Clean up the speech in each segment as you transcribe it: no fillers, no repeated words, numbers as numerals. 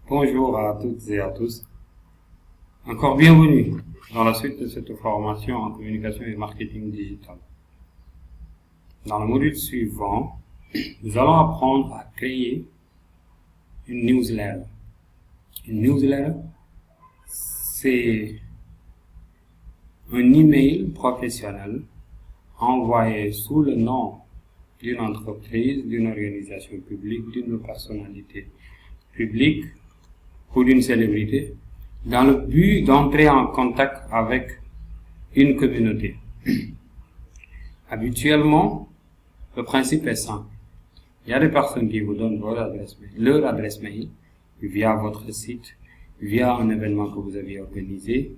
Bonjour à toutes et à tous. Encore bienvenue dans la suite de cette formation en communication et marketing digital. Dans le module suivant, nous allons apprendre à créer une newsletter. Une newsletter, c'est un email professionnel envoyé sous le nom d'une entreprise, d'une organisation publique, d'une personnalité publique ou d'une célébrité, dans le but d'entrer en contact avec une communauté. Habituellement, le principe est simple. Il y a des personnes qui vous donnent leur adresse mail via votre site, via un événement que vous avez organisé,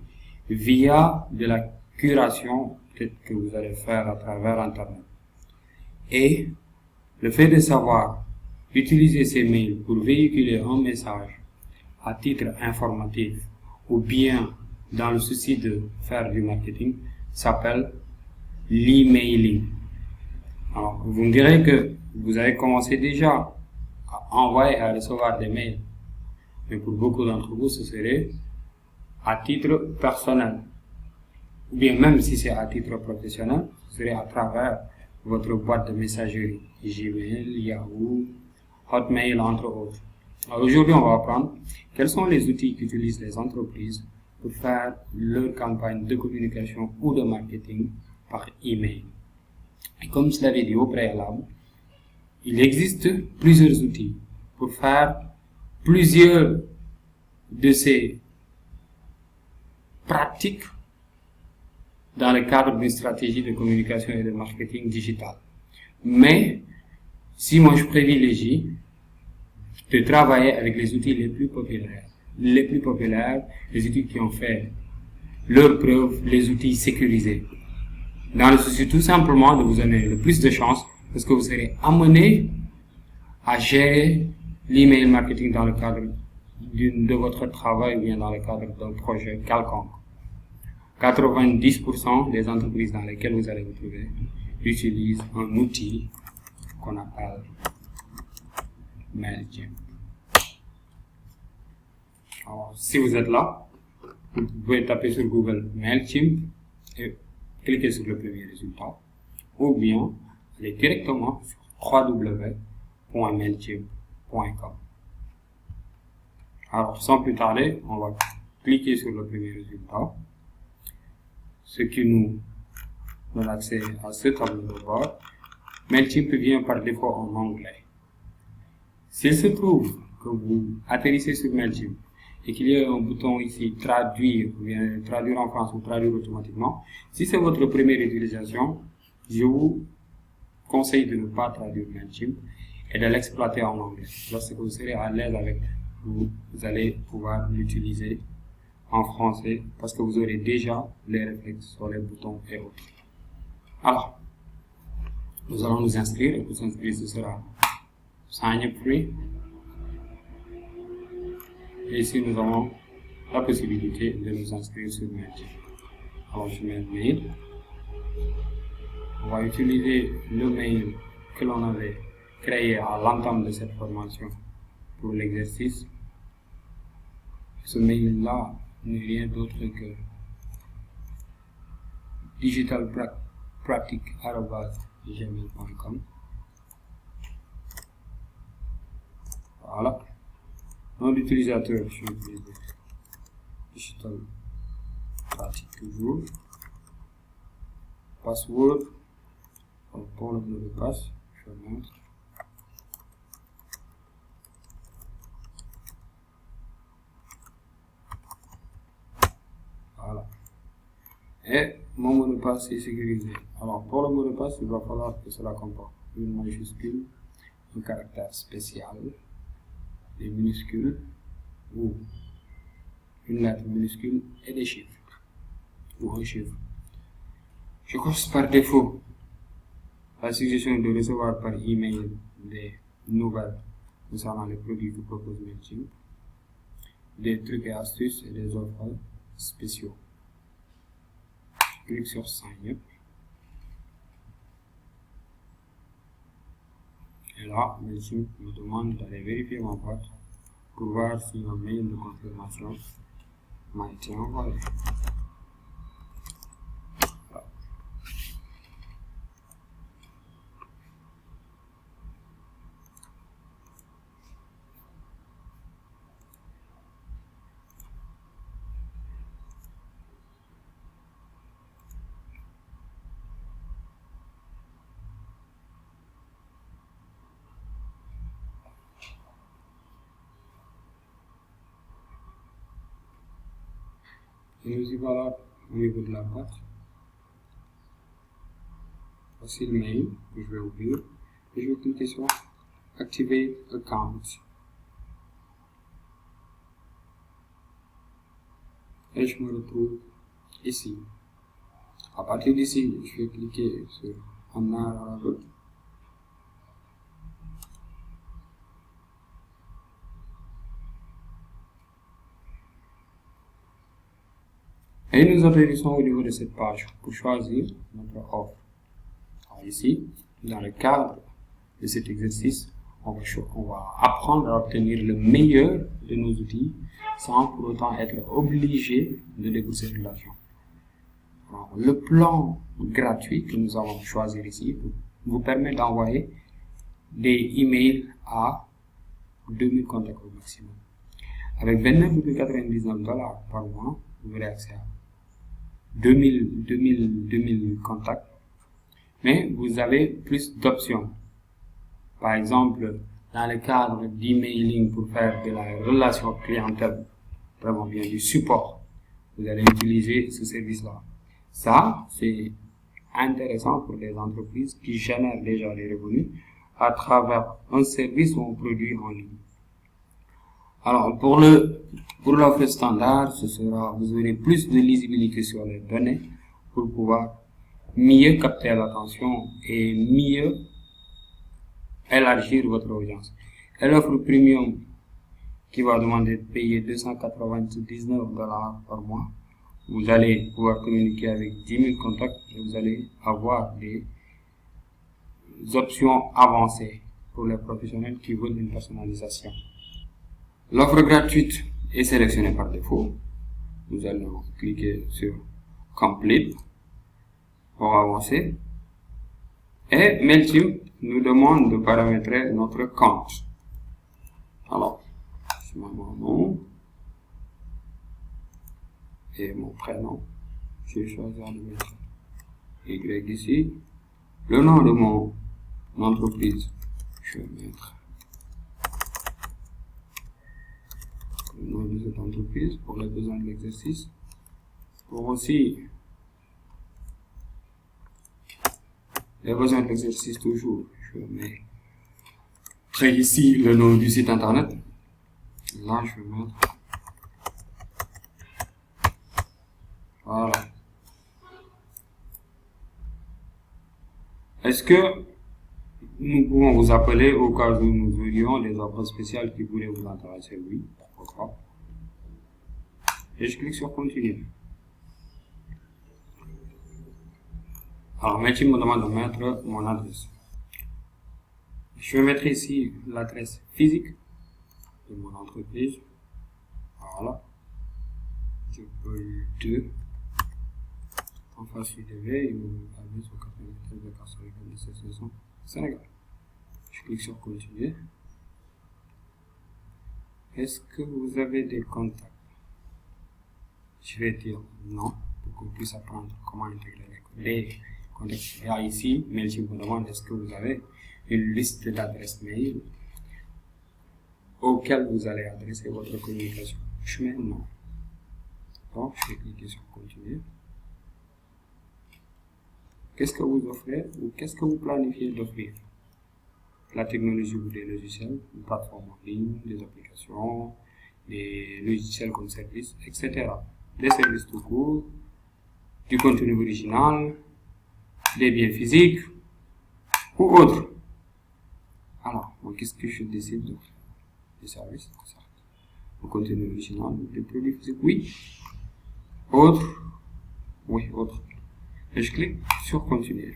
via de la curation peut-être que vous allez faire à travers Internet. Et le fait de savoir utiliser ces mails pour véhiculer un message à titre informatif ou bien dans le souci de faire du marketing s'appelle l'emailing. Alors, vous me direz que vous avez commencé déjà à envoyer et à recevoir des mails, mais pour beaucoup d'entre vous, ce serait à titre personnel. Ou bien même si c'est à titre professionnel, ce serait à travers votre boîte de messagerie, Gmail, Yahoo, Hotmail, entre autres. Alors aujourd'hui, on va apprendre quels sont les outils qu'utilisent les entreprises pour faire leur campagne de communication ou de marketing par email. Et comme je l'avais dit au préalable, il existe plusieurs outils pour faire plusieurs de ces pratiques dans le cadre d'une stratégie de communication et de marketing digital. Mais si moi je privilégie de travailler avec les outils les plus populaires, les outils qui ont fait leur preuve, les outils sécurisés. Dans le souci tout simplement de vous donner le plus de chance, parce que vous serez amené à gérer l'email marketing dans le cadre de votre travail ou bien dans le cadre d'un projet quelconque. 90% des entreprises dans lesquelles vous allez vous trouver utilisent un outil qu'on appelle MailChimp. Alors, si vous êtes là, vous pouvez taper sur Google MailChimp et cliquer sur le premier résultat, ou bien aller directement sur www.mailchimp.com. Alors, sans plus tarder, on va cliquer sur le premier résultat, ce qui nous donne accès à ce tableau de bord. MailChimp vient par défaut en anglais. S'il se trouve que vous atterrissez sur MailChimp et qu'il y a un bouton ici traduire, ou bien traduire en français ou traduire automatiquement, si c'est votre première utilisation, je vous conseille de ne pas traduire MailChimp et de l'exploiter en anglais. Lorsque vous serez à l'aise avec, vous allez pouvoir l'utiliser en français parce que vous aurez déjà les réflexes sur les boutons et autres. Alors, nous allons nous inscrire et pour s'inscrire, ce sera Sign Up Free. Et ici, nous avons la possibilité de nous inscrire sur MailChimp. Alors, je mets le mail. On va utiliser le mail que l'on avait créé à l'entame de cette formation pour l'exercice. Ce mail-là n'est rien d'autre que digitalpratique@gmail.com. Voilà. Nom d'utilisateur, je vais utiliser Digital Pratique toujours. Password, pour le mot de passe, je le montre. Voilà. Et mon mot de passe est sécurisé. Alors pour le mot de passe, il va falloir que cela comporte une majuscule, un caractère spécial, des minuscules ou une lettre minuscule et des chiffres ou un chiffre. Je coche par défaut la suggestion de recevoir par email des nouvelles concernant les produits que propose MailChimp, des trucs et astuces et des offres spéciaux. Je clique sur Sign Up. Et là, MailChimp me demande d'aller vérifier ma boîte pour voir si un mail de confirmation m'a été envoyé. Et nous y voilà au niveau de la boîte. Voici le mail que je vais ouvrir et je vais cliquer sur Activate Account. Et je me retrouve ici. À partir d'ici, je vais cliquer sur en arrière. Et nous atterrissons au niveau de cette page pour choisir notre offre. Alors ici, dans le cadre de cet exercice, on va apprendre à obtenir le meilleur de nos outils sans pour autant être obligé de débourser de l'argent. Le plan gratuit que nous allons choisir ici vous permet d'envoyer des emails à 2000 contacts au maximum. Avec 29,99 $ par mois, vous aurez accès à 2000 contacts, mais vous avez plus d'options. Par exemple, dans le cadre d'emailing pour faire de la relation clientèle, vraiment bien du support, vous allez utiliser ce service-là. Ça, c'est intéressant pour les entreprises qui génèrent déjà des revenus à travers un service ou un produit en ligne. Alors, pour l'offre standard, vous aurez plus de lisibilité sur les données pour pouvoir mieux capter l'attention et mieux élargir votre audience. Et l'offre premium qui va demander de payer 299 $ par mois, vous allez pouvoir communiquer avec 10 000 contacts et vous allez avoir des options avancées pour les professionnels qui veulent une personnalisation. L'offre gratuite est sélectionnée par défaut. Nous allons cliquer sur Complete pour avancer. Et Mailchimp nous demande de paramétrer notre compte. Alors, c'est mon nom et mon prénom. Je vais choisir de mettre Y ici. Le nom de mon entreprise, je vais mettre le nom de cette entreprise pour les besoins de l'exercice. Pour aussi les besoins de l'exercice toujours, je mets ici le nom du site internet. Là, je vais mettre voilà. Est-ce que nous pouvons vous appeler au cas où nous aurions des offres spéciales qui pourraient vous intéresser? Oui, pourquoi pas. Et je clique sur Continuer. Alors, Mailchimp me demande de mettre mon adresse. Je vais mettre ici l'adresse physique de mon entreprise. Voilà. Je peux 2 en face du DV et vous avez sur 93 de Carrefour de cette saison Sénégal. Je clique sur Continuer. Est-ce que vous avez des contacts? Je vais dire non pour qu'on puisse apprendre comment intégrer les contacts. Et ici, Mailchimp me demande est-ce que vous avez une liste d'adresses mail auxquelles vous allez adresser votre communication. Je mets non. Donc, je vais cliquer sur Continuer. Qu'est-ce que vous offrez ou qu'est-ce que vous planifiez d'offrir? La technologie ou des logiciels, une plateforme en ligne, des applications, des logiciels comme service, etc. Des services tout court, du contenu original, des biens physiques ou autres. Alors, qu'est-ce que je décide de faire? Des services, le contenu original, des produits physiques, oui. Autre, oui, autre. Et je clique sur Continuer.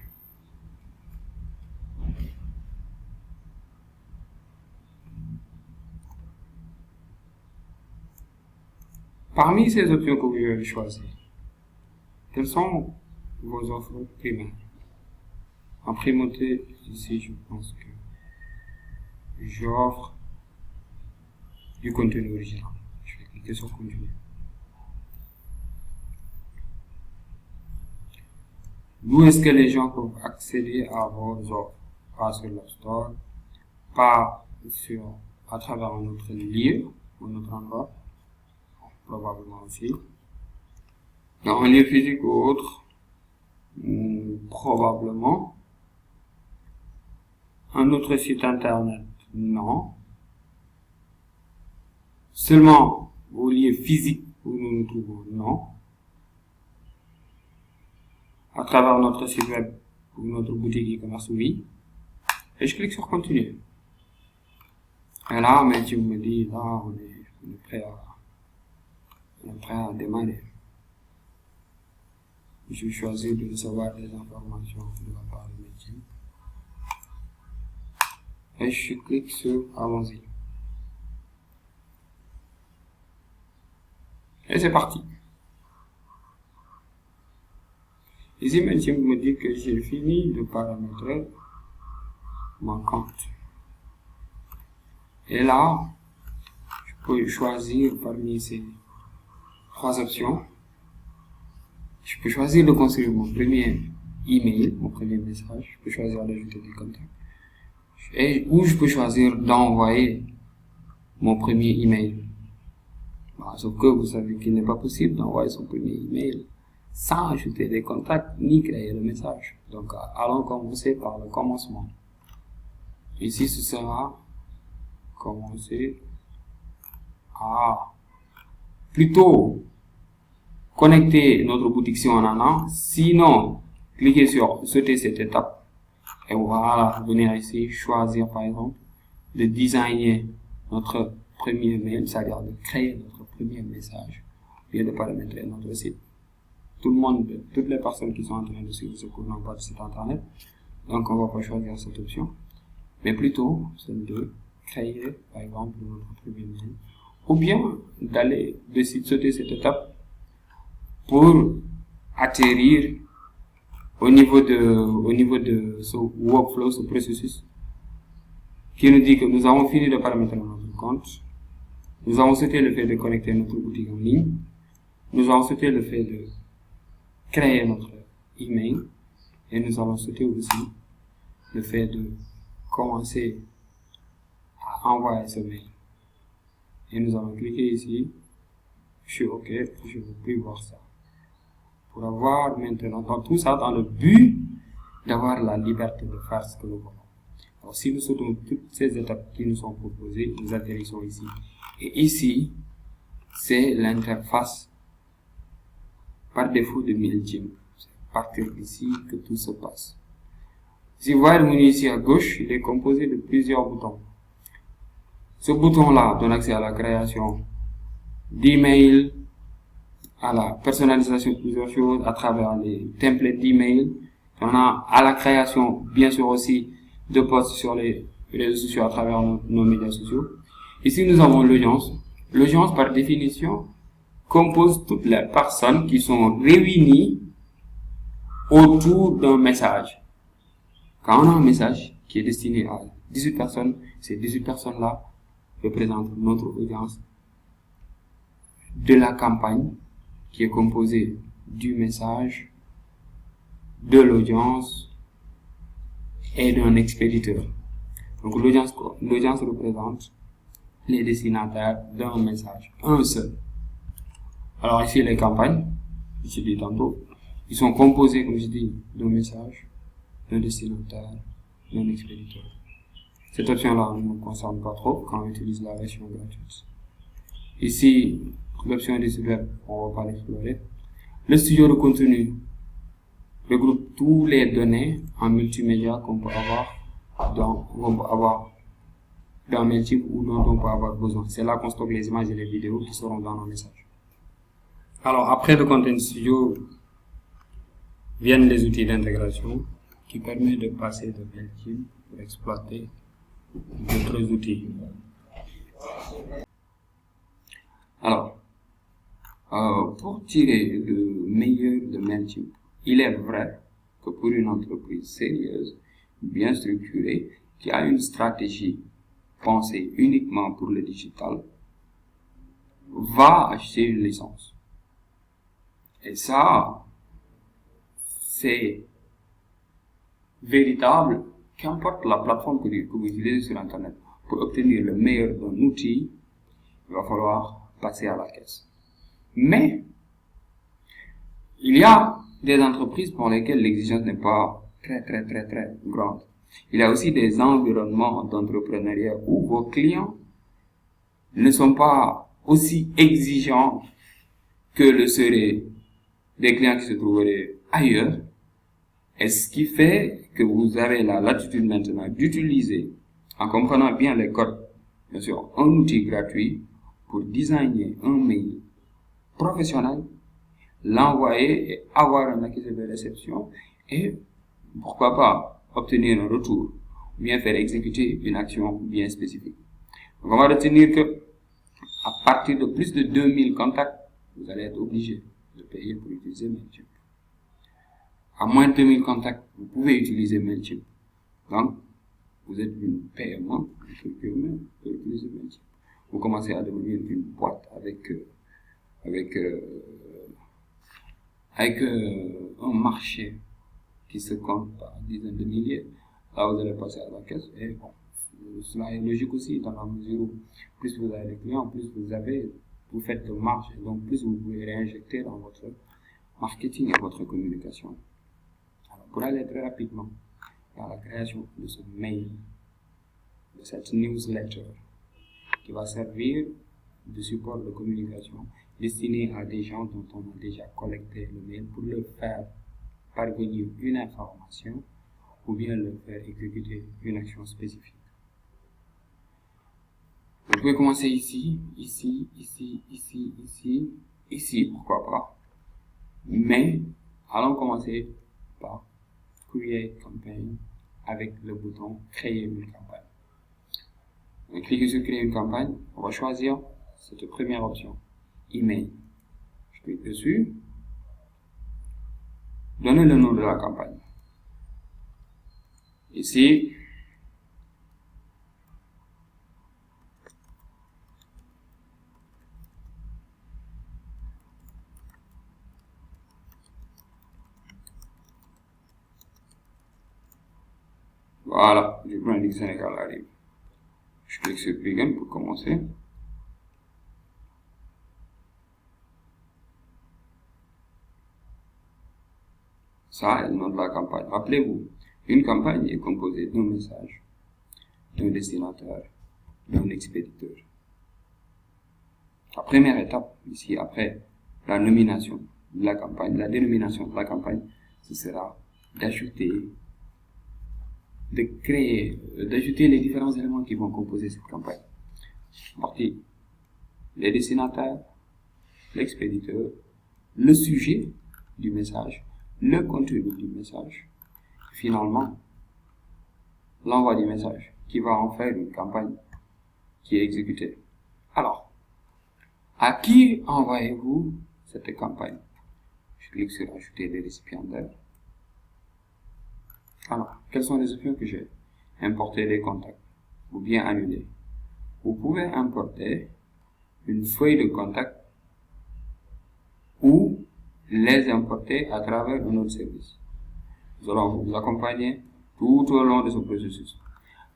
Parmi ces options que vous avez choisies, quelles sont vos offres primaires? En primauté, ici, je pense que j'offre du contenu original. Je vais cliquer sur contenu. D'où est-ce que les gens peuvent accéder à vos offres? Pas sur l'App Store, pas à travers un autre lieu, un autre endroit, probablement aussi. Dans un lieu physique ou autre, probablement. Un autre site internet, non. Seulement au lieu physique où nous nous trouvons, non. À travers notre site web ou notre boutique e-commerce, oui. Et je clique sur continuer. Et là, tu me dis, là, on est prêt à démarrer. Je choisis de recevoir des informations de la part de métier. Et je clique sur allons-y. Et c'est parti. Ici, métier me dit que j'ai fini de paramétrer mon compte. Et là, je peux choisir parmi ces 3 options. Je peux choisir de construire mon premier email, mon premier message. Je peux choisir d'ajouter des contacts. Ou je peux choisir d'envoyer mon premier email. Sauf que vous savez qu'il n'est pas possible d'envoyer son premier email sans ajouter des contacts ni créer le message. Donc, allons commencer par le commencement. Ici, ce sera commencer à plutôt connecter notre boutique si on en a. Sinon, cliquez sur sauter cette étape. Et voilà, venir ici, choisir par exemple de designer notre premier mail, c'est-à-dire de créer notre premier message, au lieu de paramétrer notre site. Tout le monde, toutes les personnes qui sont en train de suivre ce cours n'ont pas de site internet, donc on ne va pas choisir cette option, mais plutôt celle de créer par exemple notre premier mail, ou bien d'aller sauter cette étape pour atterrir au niveau de ce workflow, ce processus, qui nous dit que nous avons fini de paramétrer notre compte, nous avons sauté le fait de connecter notre boutique en ligne, nous avons sauté le fait de créer notre email, et nous avons sauté aussi le fait de commencer à envoyer ce mail. Et nous allons cliquer ici, je suis OK, je ne veux plus voir ça. Pour avoir maintenant tout ça dans le but d'avoir la liberté de faire ce que nous voulons. Alors si nous sautons toutes ces étapes qui nous sont proposées, nous atterrissons ici. Et ici, c'est l'interface par défaut de MailChimp. C'est à partir d'ici que tout se passe. Si vous voyez le menu ici à gauche, il est composé de plusieurs boutons. Ce bouton-là donne accès à la création d'email, à la personnalisation de plusieurs choses à travers les templates d'email. On a à la création, bien sûr aussi, de posts sur les réseaux sociaux à travers nos médias sociaux. Ici, nous avons l'audience. L'audience, par définition, compose toutes les personnes qui sont réunies autour d'un message. Quand on a un message qui est destiné à 18 personnes, ces 18 personnes-là représentent notre audience de la campagne qui est composée du message, de l'audience et d'un expéditeur. Donc l'audience représente les destinataires d'un message, un seul. Alors ici les campagnes, je dis tantôt, ils sont composés, comme je dis, d'un message, d'un destinataire, d'un expéditeur. Cette option-là ne me concerne pas trop quand on utilise la version gratuite. Ici, l'option des sites web, on va pas l'explorer. Le studio de contenu regroupe toutes les données en multimédia qu'on peut avoir dans MailChimp ou dont on peut avoir besoin. C'est là qu'on stocke les images et les vidéos qui seront dans nos messages. Alors, après le Content Studio, viennent les outils d'intégration qui permettent de passer de MailChimp pour exploiter d'autres outils. Alors, Alors, pour tirer le meilleur de MailChimp, il est vrai que pour une entreprise sérieuse, bien structurée, qui a une stratégie pensée uniquement pour le digital, va acheter une licence. Et ça, c'est véritable, qu'importe la plateforme que vous utilisez sur Internet. Pour obtenir le meilleur d'un outil, il va falloir passer à la caisse. Mais, il y a des entreprises pour lesquelles l'exigence n'est pas très grande. Il y a aussi des environnements d'entrepreneuriat où vos clients ne sont pas aussi exigeants que le seraient des clients qui se trouveraient ailleurs. Et ce qui fait que vous avez la latitude maintenant d'utiliser, en comprenant bien les codes, bien sûr, un outil gratuit pour designer un mail professionnel, l'envoyer et avoir un accusé de réception et pourquoi pas obtenir un retour ou bien faire exécuter une action bien spécifique. Donc on va retenir que à partir de plus de 2000 contacts, vous allez être obligé de payer pour utiliser MailChimp. À moins de 2000 contacts, vous pouvez utiliser MailChimp. Donc, vous êtes une PME, une PME, vous pouvez utiliser MailChimp. Vous commencez à devenir une boîte avec un marché qui se compte par dizaines de milliers. Là, vous allez passer à la caisse. Et bon, cela est logique aussi dans la mesure où plus vous avez de clients, plus vous faites de marge, et donc plus vous pouvez réinjecter dans votre marketing et votre communication. Alors, pour aller très rapidement dans la création de ce mail, de cette newsletter, qui va servir de support de communication destiné à des gens dont on a déjà collecté le mail pour leur faire parvenir une information ou bien leur faire exécuter une action spécifique. Vous pouvez commencer ici, pourquoi pas. Mais, allons commencer par Create Campaign avec le bouton Créer une campagne. Donc, cliquez sur Créer une campagne, on va choisir cette première option, Email. Je clique dessus, donnez le nom de la campagne. Ici, voilà, du branding Sénégal arrive. Je clique sur Begin pour commencer. Ça est le nom de la campagne. Rappelez-vous, une campagne est composée d'un message, d'un destinataire, d'un expéditeur. La première étape, ici, après la nomination de la campagne, la dénomination de la campagne, ce sera d'ajouter les différents éléments qui vont composer cette campagne. Partie, les destinataires, l'expéditeur, le sujet du message, le contenu du message, et finalement, l'envoi du message, qui va en faire une campagne qui est exécutée. Alors, à qui envoyez-vous cette campagne? Je clique sur Ajouter des récipiendaires. Alors, quelles sont les options que j'ai? Importer les contacts ou bien annuler. Vous pouvez importer une feuille de contact ou les importer à travers un autre service. Nous allons vous accompagner tout au long de ce processus.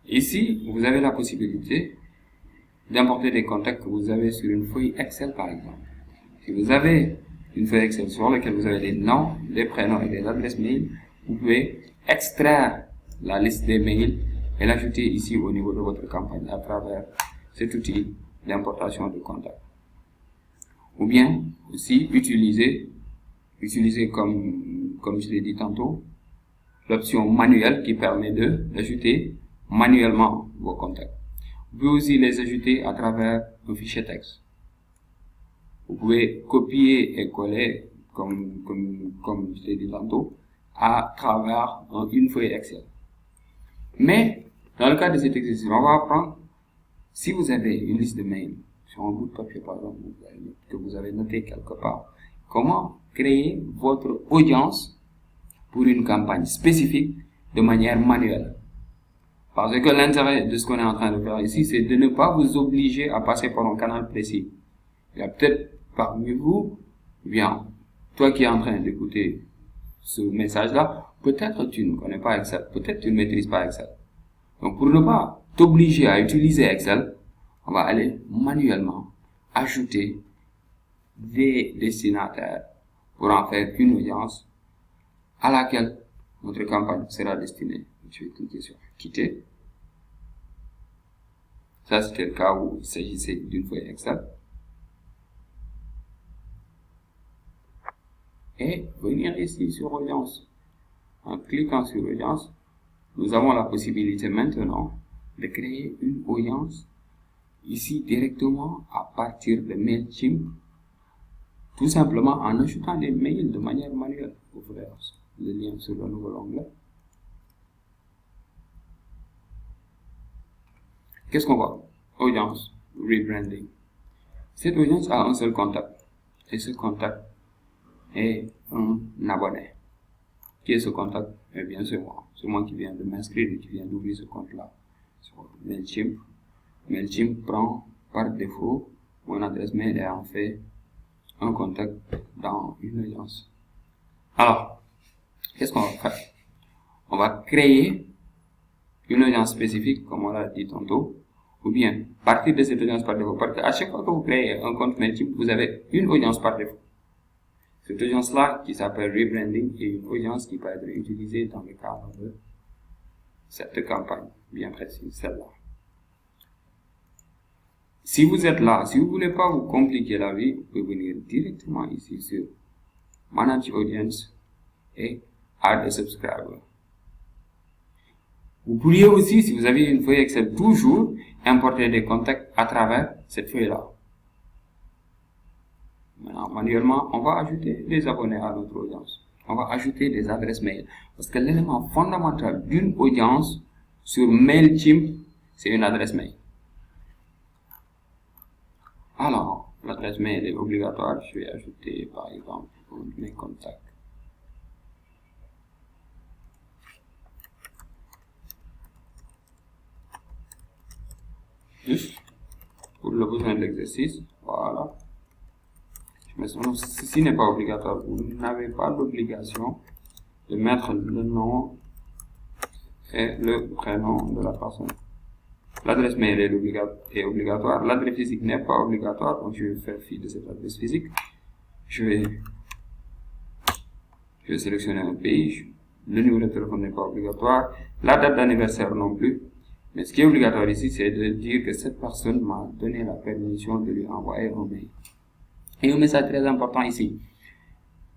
Ici, vous avez la possibilité d'importer des contacts que vous avez sur une feuille Excel par exemple. Si vous avez une feuille Excel sur laquelle vous avez des noms, des prénoms et des adresses mail, vous pouvez extraire la liste des mails et l'ajouter ici au niveau de votre campagne à travers cet outil d'importation de contacts. Ou bien aussi utiliser comme je l'ai dit tantôt, l'option manuelle qui permet d'ajouter manuellement vos contacts. Vous pouvez aussi les ajouter à travers un fichier texte. Vous pouvez copier et coller, comme je l'ai dit tantôt, à travers une feuille Excel. Mais, dans le cas de cet exercice, on va apprendre, si vous avez une liste de mails sur un bout de papier par exemple, que vous avez noté quelque part, comment créer votre audience pour une campagne spécifique de manière manuelle. Parce que l'intérêt de ce qu'on est en train de faire ici, c'est de ne pas vous obliger à passer par un canal précis. Il y a peut-être parmi vous, bien, toi qui es en train d'écouter ce message-là, peut-être tu ne connais pas Excel, peut-être tu ne maîtrises pas Excel. Donc pour ne pas t'obliger à utiliser Excel, on va aller manuellement ajouter des destinataires pour en faire une audience à laquelle notre campagne sera destinée. Je vais cliquer sur quitter. Ça, c'était le cas où il s'agissait d'une feuille Excel. Et venir ici sur audience. En cliquant sur audience, nous avons la possibilité maintenant de créer une audience ici directement à partir de MailChimp, tout simplement en ajoutant des mails de manière manuelle. Ouvrez le lien sur le nouvel onglet. Qu'est-ce qu'on voit? Audience, rebranding. Cette audience a un seul contact. Et ce contact est un abonné. Qui est ce contact? Eh bien, c'est moi. C'est moi qui viens de m'inscrire et qui vient d'ouvrir ce compte-là sur MailChimp. MailChimp prend par défaut mon adresse mail et en fait un contact dans une audience. Alors, qu'est-ce qu'on va faire? On va créer une audience spécifique, comme on l'a dit tantôt, ou bien partir de cette audience par défaut. Parce qu'à chaque fois que vous créez un compte MailChimp, vous avez une audience par défaut. Cette audience-là, qui s'appelle rebranding, est une audience qui peut être utilisée dans le cadre de cette campagne bien précise, celle-là. Si vous êtes là, si vous ne voulez pas vous compliquer la vie, vous pouvez venir directement ici sur Manage Audience et Add a Subscriber. Vous pourriez aussi, si vous avez une feuille Excel, toujours importer des contacts à travers cette feuille-là. Maintenant, manuellement, on va ajouter des abonnés à notre audience. On va ajouter des adresses mail. Parce que l'élément fondamental d'une audience sur MailChimp, c'est une adresse mail. Alors, l'adresse mail est obligatoire. Je vais ajouter, par exemple, mes contacts. Juste pour le besoin de l'exercice. Voilà. Mais ceci n'est pas obligatoire. Vous n'avez pas l'obligation de mettre le nom et le prénom de la personne. L'adresse mail est obligatoire. L'adresse physique n'est pas obligatoire. Donc, je vais faire fi de cette adresse physique. Je vais sélectionner un pays. Le numéro de téléphone n'est pas obligatoire. La date d'anniversaire non plus. Mais ce qui est obligatoire ici, c'est de dire que cette personne m'a donné la permission de lui envoyer un mail. Et un message très important ici.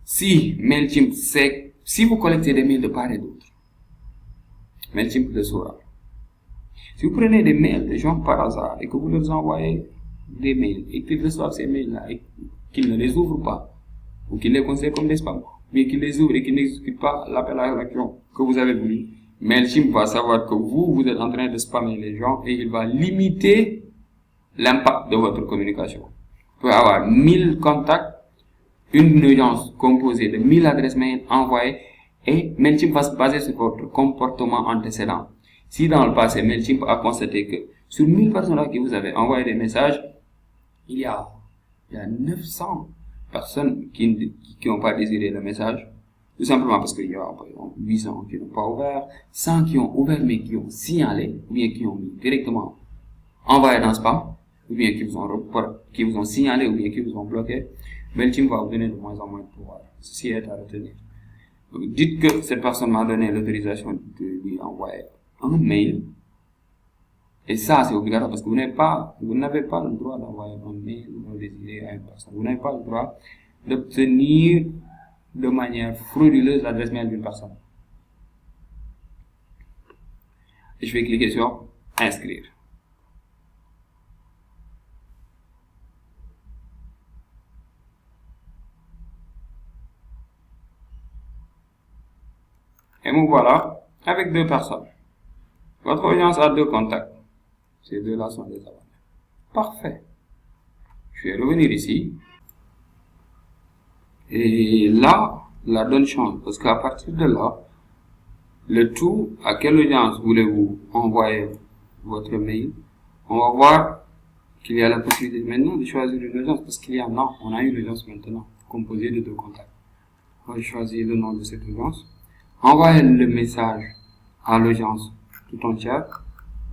Si MailChimp sait, si vous collectez des mails de part et d'autre, MailChimp le saura. Si vous prenez des mails de gens par hasard et que vous leur envoyez des mails et qu'ils reçoivent ces mails-là et qu'ils ne les ouvrent pas, ou qu'ils les considèrent comme des spams, mais qu'ils les ouvrent et qu'ils n'exécutent pas l'appel à l'action que vous avez voulu, MailChimp va savoir que vous êtes en train de spammer les gens et il va limiter l'impact de votre communication. Vous pouvez avoir 1000 contacts, une audience composée de 1000 adresses mail envoyées et MailChimp va se baser sur votre comportement antécédent. Si dans le passé, MailChimp a constaté que sur 1000 personnes à qui vous avez envoyé des messages, il y a 900 personnes qui n'ont pas désiré le message, tout simplement parce qu'il y a par exemple 800 qui n'ont pas ouvert, 100 qui ont ouvert mais qui ont signalé, ou bien qui ont mis directement envoyé dans spam, ou bien qui vous ont signalé, ou bien qui vous ont bloqué. MailChimp va vous donner de moins en moins de pouvoir. Ceci est à retenir. Donc, dites que cette personne m'a donné l'autorisation de lui envoyer un mail. Et ça, c'est obligatoire parce que vous n'avez pas le droit d'envoyer un mail non désiré à une personne. Vous n'avez pas le droit d'obtenir de manière frauduleuse l'adresse mail d'une personne. Et je vais cliquer sur inscrire. Et nous voilà avec 2 personnes. Votre audience a 2 contacts. Ces 2-là sont des abonnés. Parfait. Je vais revenir ici. Et là, la donne change. Parce qu'à partir de là, le tout, à quelle audience voulez-vous envoyer votre mail? On va voir qu'il y a la possibilité maintenant de choisir une audience. Parce qu'il y a, non, on a une audience maintenant, composée de 2 contacts. On va choisir le nom de cette audience. Envoyer le message à l'audience tout entière.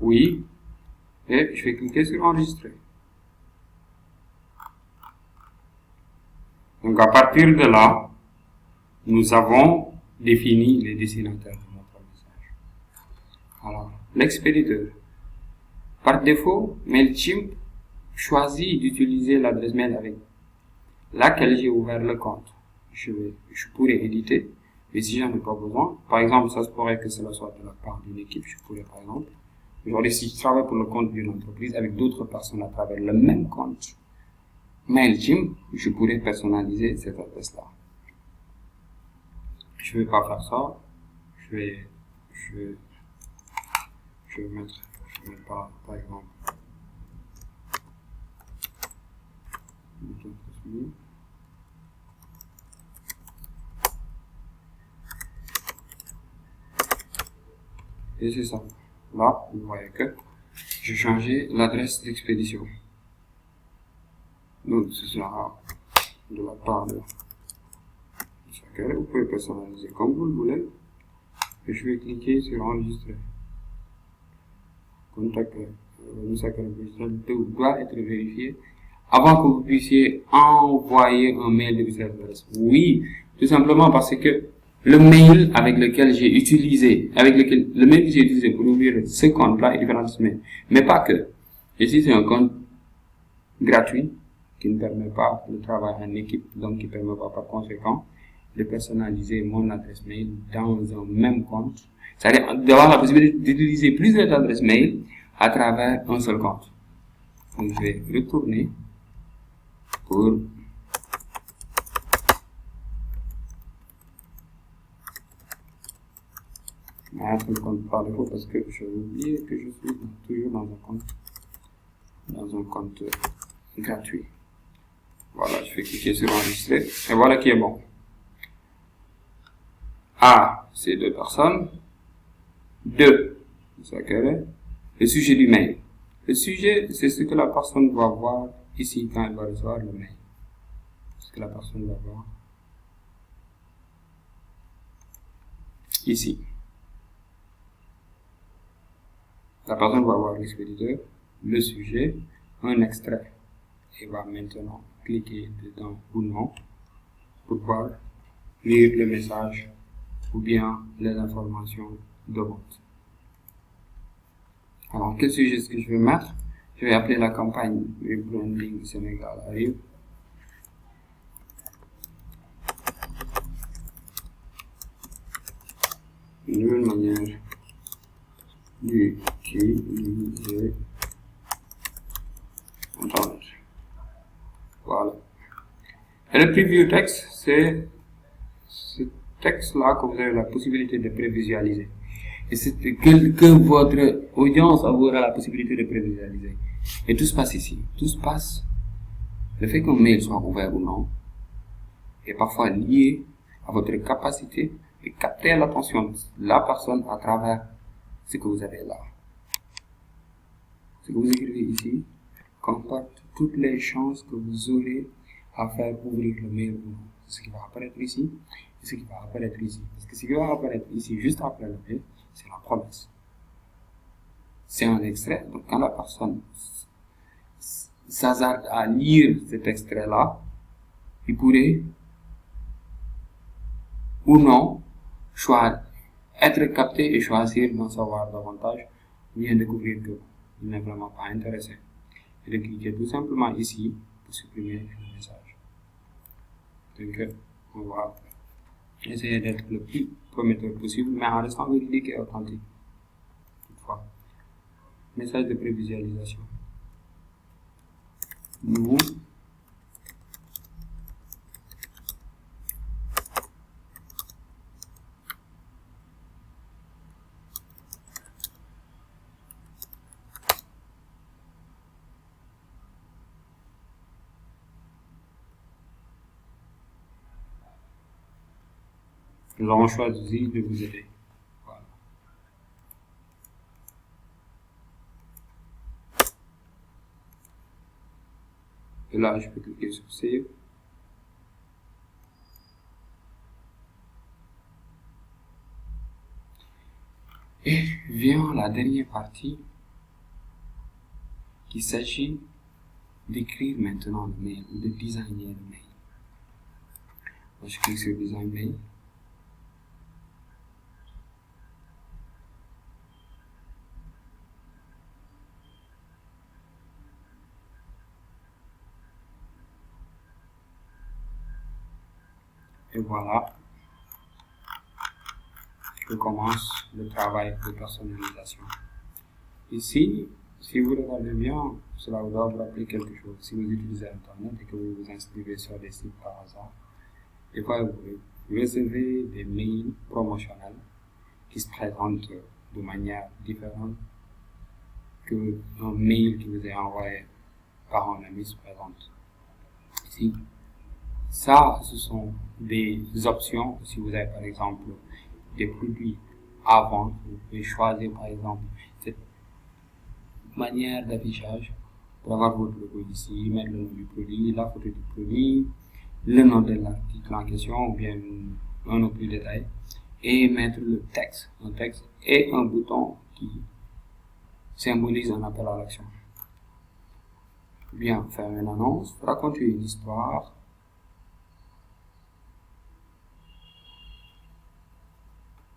Oui. Et je vais cliquer sur enregistrer. Donc à partir de là, nous avons défini les destinataires de notre message. Alors, l'expéditeur. Par défaut, MailChimp choisit d'utiliser l'adresse mail avec laquelle j'ai ouvert le compte. Je pourrais éditer, mais si j'en ai pas besoin, par exemple, ça se pourrait que cela soit de la part d'une équipe, je pourrais par exemple, aujourd'hui, si je travaille pour le compte d'une entreprise avec d'autres personnes à travers le même compte MailChimp, je pourrais personnaliser cette adresse-là. Je vais pas faire ça. Je vais mettre par exemple, et c'est ça. Là, vous voyez que j'ai changé l'adresse d'expédition. Donc, ce sera de la part de chacun. Vous pouvez personnaliser comme vous le voulez. Et je vais cliquer sur enregistrer. Contact doit être vérifié avant que vous puissiez envoyer un mail de cette adresse. Oui, tout simplement parce que le mail avec lequel j'ai utilisé, le mail que j'ai utilisé pour ouvrir ce compte-là est différent de ce mail. Mais pas que. Ici, c'est un compte gratuit qui ne permet pas de travailler en équipe, donc qui ne permet pas par conséquent de personnaliser mon adresse mail dans un même compte. C'est-à-dire d'avoir la possibilité d'utiliser plusieurs adresses mail à travers un seul compte. Donc je vais retourner pour mettre le compte par défaut parce que j'ai oublié que je suis toujours dans un compte gratuit. Voilà, je vais cliquer sur enregistrer et voilà qui est bon. A, c'est 2 personnes. 2, c'est le sujet du mail. Le sujet, c'est ce que la personne va voir ici quand elle va recevoir le mail. Ce que la personne va voir ici. La personne va voir l'expéditeur, le sujet, un extrait. Et va maintenant cliquer dedans ou non pour pouvoir lire le message ou bien les informations de vente. Alors, quel sujet est-ce que je vais mettre? Je vais appeler la campagne Rebranding Sénégal arrive. Une nouvelle manière d'utiliser Internet. Voilà. Et le preview text, c'est ce texte-là que vous avez la possibilité de prévisualiser. Et c'est que votre audience aura la possibilité de prévisualiser. Et tout se passe ici. Tout se passe. Le fait qu'un mail soit ouvert ou non est parfois lié à votre capacité de capter l'attention de la personne à travers ce que vous avez là. Ce que vous écrivez ici comporte toutes les chances que vous aurez à faire ouvrir le mail ou non. Ce qui va apparaître ici et ce qui va apparaître ici. Parce que ce qui va apparaître ici juste après le mail, c'est la promesse. C'est un extrait. Donc quand la personne s'hasarde à lire cet extrait-là, il pourrait ou non être capté et choisir d'en savoir davantage ou bien découvrir qu'il n'est vraiment pas intéressé. Et de cliquer tout simplement ici pour supprimer le message. Donc on va essayer d'être le plus prometteur possible, mais en restant véridique et authentique. Toutefois, message de prévisualisation. Nous Nous avons choisi de vous aider. Voilà. Et là, je peux cliquer sur Save. Et vient la dernière partie, qu'il s'agit d'écrire maintenant le mail ou de designer le mail. Donc, je clique sur Design Mail. Et voilà, je commence le travail de personnalisation. Ici, si vous regardez bien, cela doit vous rappeler quelque chose. Si vous utilisez Internet et que vous vous inscrivez sur des sites par hasard, des fois vous recevez des mails promotionnels qui se présentent de manière différente que un mail qui vous est envoyé par un ami se présente. Ici, ça, ce sont des options. Si vous avez par exemple des produits à vendre, vous pouvez choisir par exemple cette manière d'affichage pour avoir votre logo ici, mettre le nom du produit, la photo du produit, le nom de l'article en question ou bien un autre plus détail, et mettre le texte, un texte et un bouton qui symbolise un appel à l'action. Bien, faire une annonce, raconter une histoire,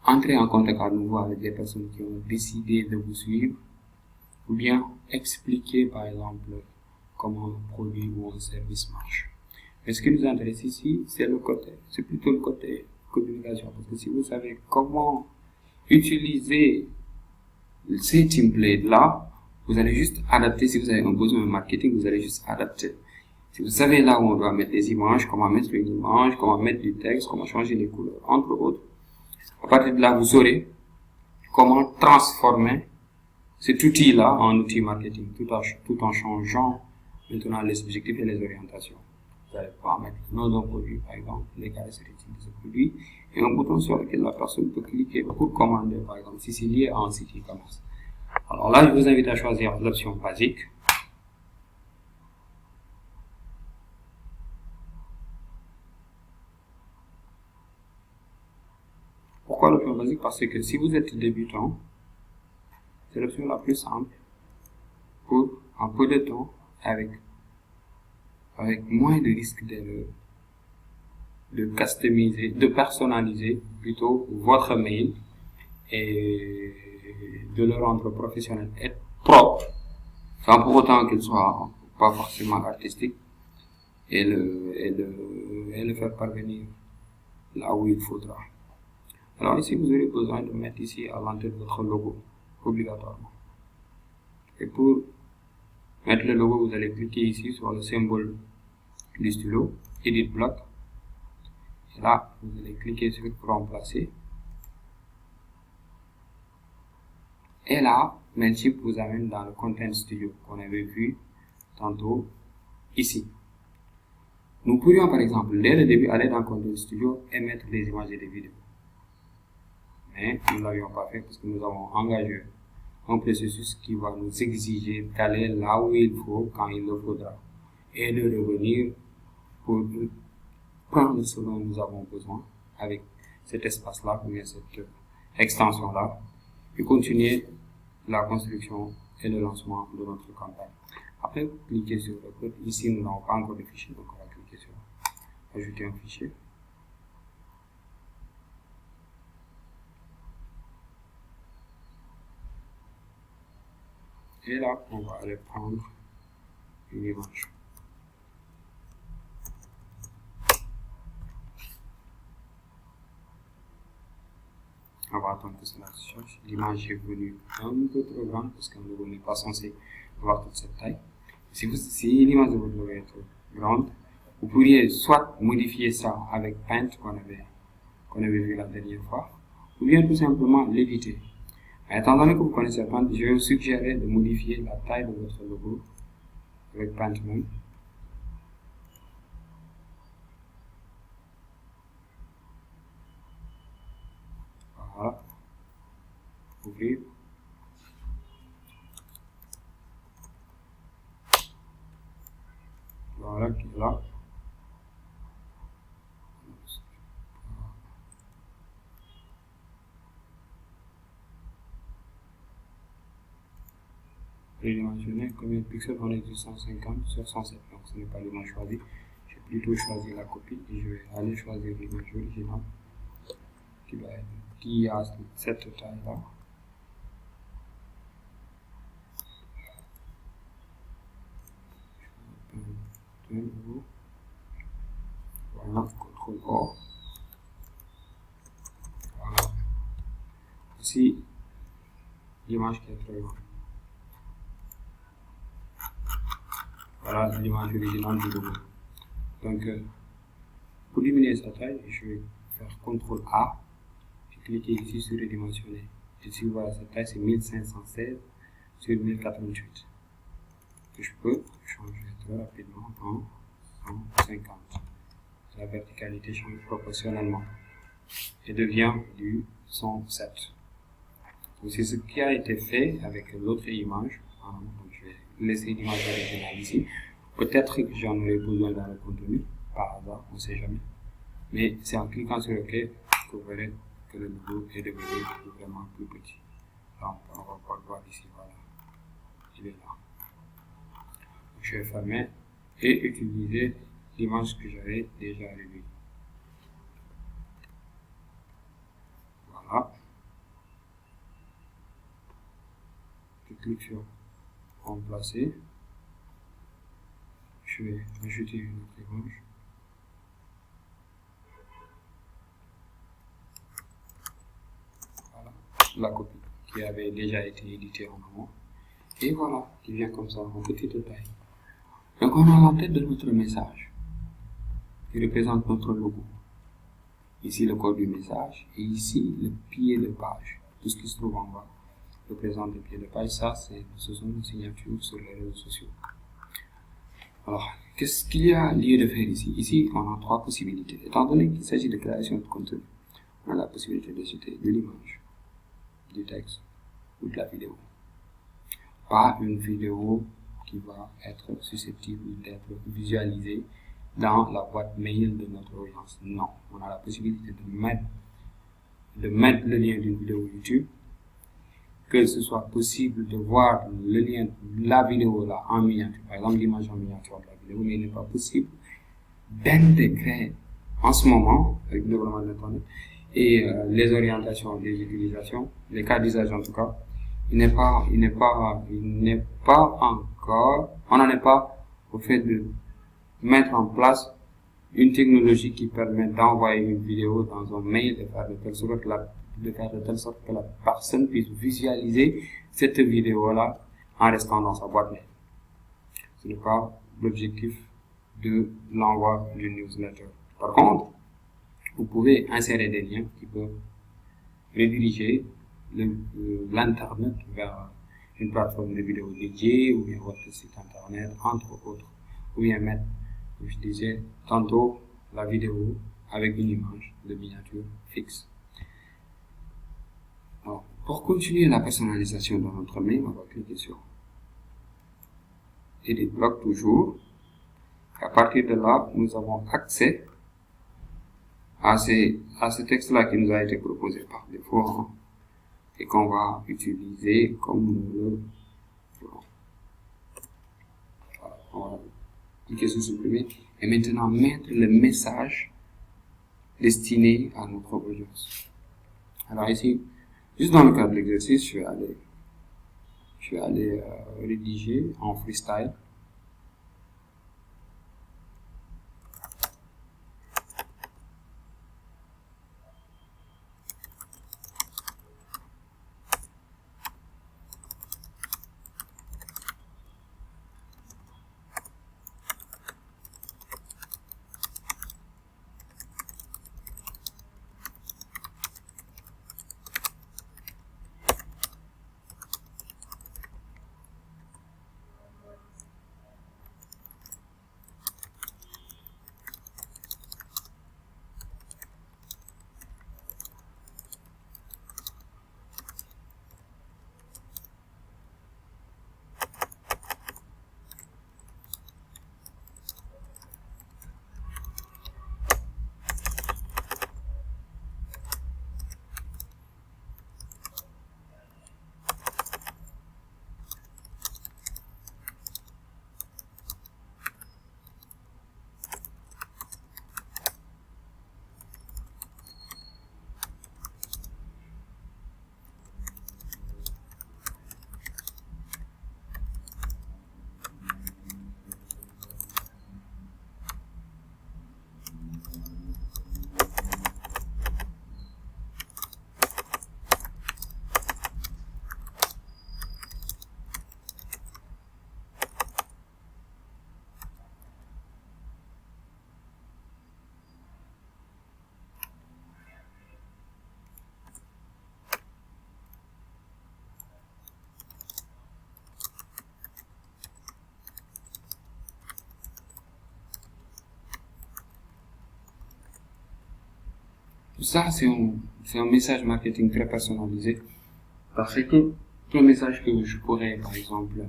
entrer en contact à nouveau avec des personnes qui ont décidé de vous suivre, ou bien expliquer par exemple comment un produit ou un service marche. Mais ce qui nous intéresse ici, c'est plutôt le côté communication, parce que si vous savez comment utiliser ces templates là, vous allez juste adapter. Si vous avez un besoin de marketing, vous allez juste adapter. Si vous savez là où on doit mettre des images, comment mettre une image, comment mettre du texte, comment changer les couleurs, entre autres, à partir de là, vous saurez comment transformer cet outil-là en outil marketing, tout en changeant maintenant les objectifs et les orientations. Vous allez pouvoir mettre le nom d'un produit, par exemple, les caractéristiques de ce produit, et un bouton sur lequel la personne peut cliquer pour commander, par exemple, si c'est lié à un site e-commerce. Alors là, je vous invite à choisir l'option basique. Pourquoi l'option basique? Parce que si vous êtes débutant, c'est l'option la plus simple pour, en peu de temps, avec moins de risques d'erreur, de customiser, de personnaliser plutôt votre mail et de le rendre professionnel et propre, sans pour autant qu'il soit pas forcément artistique, et le faire parvenir là où il faudra. Alors ici, vous aurez besoin de mettre ici à l'entrée de votre logo, obligatoirement. Et pour mettre le logo, vous allez cliquer ici sur le symbole du stylo, Edit Block. Et là, vous allez cliquer sur Remplacer. Et là, Mailchimp vous amène dans le Content Studio qu'on avait vu tantôt ici. Nous pourrions par exemple, dès le début, aller dans Content Studio et mettre des images et des vidéos. Mais nous ne l'avions pas fait parce que nous avons engagé un processus qui va nous exiger d'aller là où il faut, quand il le faudra, et de revenir pour prendre ce dont nous avons besoin avec cet espace-là, ou bien cette extension-là, et continuer la construction et le lancement de notre campagne. Après, vous cliquez sur Upload. Ici, nous n'avons pas encore de fichier, donc on va cliquer sur Ajouter un fichier. Et là, on va aller prendre une image. On va attendre que cela se cherche. L'image est venue un peu trop grande parce que nous n'est pas censé avoir toute cette taille. Si l'image de votre logo est trop grande, vous pourriez soit modifier ça avec Paint qu'on avait vu la dernière fois, ou bien tout simplement l'éditer. Étant donné que vous connaissez Paint, je vais vous suggérer de modifier la taille de votre logo avec Paint même. Voilà. Ouvrir. Voilà, qui est là. Prédimensionné, combien de pixels on est 250 sur 107, donc ce n'est pas l'image choisie. J'ai plutôt choisi la copie et je vais aller choisir l'image originale qui a cette taille là. Voilà, CTRL O. Voilà. Ici, l'image qui est très grande. Voilà l'image originale du logo. Donc, pour diminuer sa taille, je vais faire CTRL A et cliquer ici sur redimensionner. Ici, voilà, sa taille c'est 1516 sur 1088. Que je peux changer très rapidement en 150. La verticalité change proportionnellement et devient du 107. Donc, c'est ce qui a été fait avec l'autre image. Donc, je vais laisser l'image originale ici. Peut-être que j'en aurai besoin dans le contenu, par hasard, on ne sait jamais. Mais c'est en cliquant sur OK que vous verrez que le logo est devenu vraiment plus petit. Donc, on va pouvoir voir ici, voilà. Il est là. Donc, je vais fermer et utiliser l'image que j'avais déjà revue. Voilà. Je clique sur remplacer. Je vais ajouter une autre image. Voilà, la copie qui avait déjà été éditée en amont. Et voilà, qui vient comme ça, en petite taille. Donc on a la tête de notre message qui représente notre logo. Ici le corps du message et ici le pied de page. Tout ce qui se trouve en bas représente le pied de page. Ça, ce sont nos signatures sur les réseaux sociaux. Alors, qu'est-ce qu'il y a lieu de faire ici? Ici, on a trois possibilités. Étant donné qu'il s'agit de création de contenu, on a la possibilité d'ajouter de l'image, du texte ou de la vidéo. Pas une vidéo qui va être susceptible d'être visualisée dans la boîte mail de notre audience. Non, on a la possibilité de mettre le lien d'une vidéo YouTube, que ce soit possible de voir le lien de la vidéo là en miniature, par exemple l'image en miniature de la vidéo, mais il n'est pas possible d'intégrer en ce moment, avec le développement de l'Internet et les orientations des utilisations, les cas d'usage en tout cas, on n'en est pas au fait de mettre en place une technologie qui permet d'envoyer une vidéo dans un mail et faire de telle sorte que la personne puisse visualiser cette vidéo-là en restant dans sa boîte mail. Ce n'est pas l'objectif de l'envoi d'une newsletter. Par contre, vous pouvez insérer des liens qui peuvent rediriger l'internet vers une plateforme de vidéo dédiée ou bien votre site internet, entre autres, ou bien mettre, comme je disais tantôt, la vidéo avec une image de miniature fixe. Alors, pour continuer la personnalisation de notre mail, on va cliquer sur Edit Block toujours. À partir de là, nous avons accès à ce texte-là qui nous a été proposé par défaut, hein, et qu'on va utiliser comme nous le voulons. Voilà, on va cliquer sur supprimer et maintenant mettre le message destiné à notre audience. Alors ici, juste dans le cadre de l'exercice, je vais aller rédiger en freestyle. Ça, c'est un message marketing très personnalisé. Parce que le message que je pourrais, par exemple,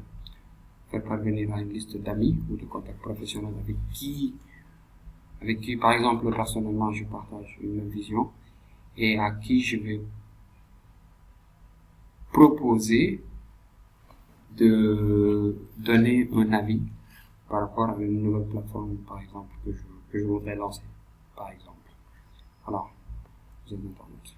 faire parvenir à une liste d'amis ou de contacts professionnels avec qui, par exemple, personnellement, je partage une même vision et à qui je vais proposer de donner un avis par rapport à une nouvelle plateforme, par exemple, que je voudrais lancer, par exemple. Alors, vous êtes Internet.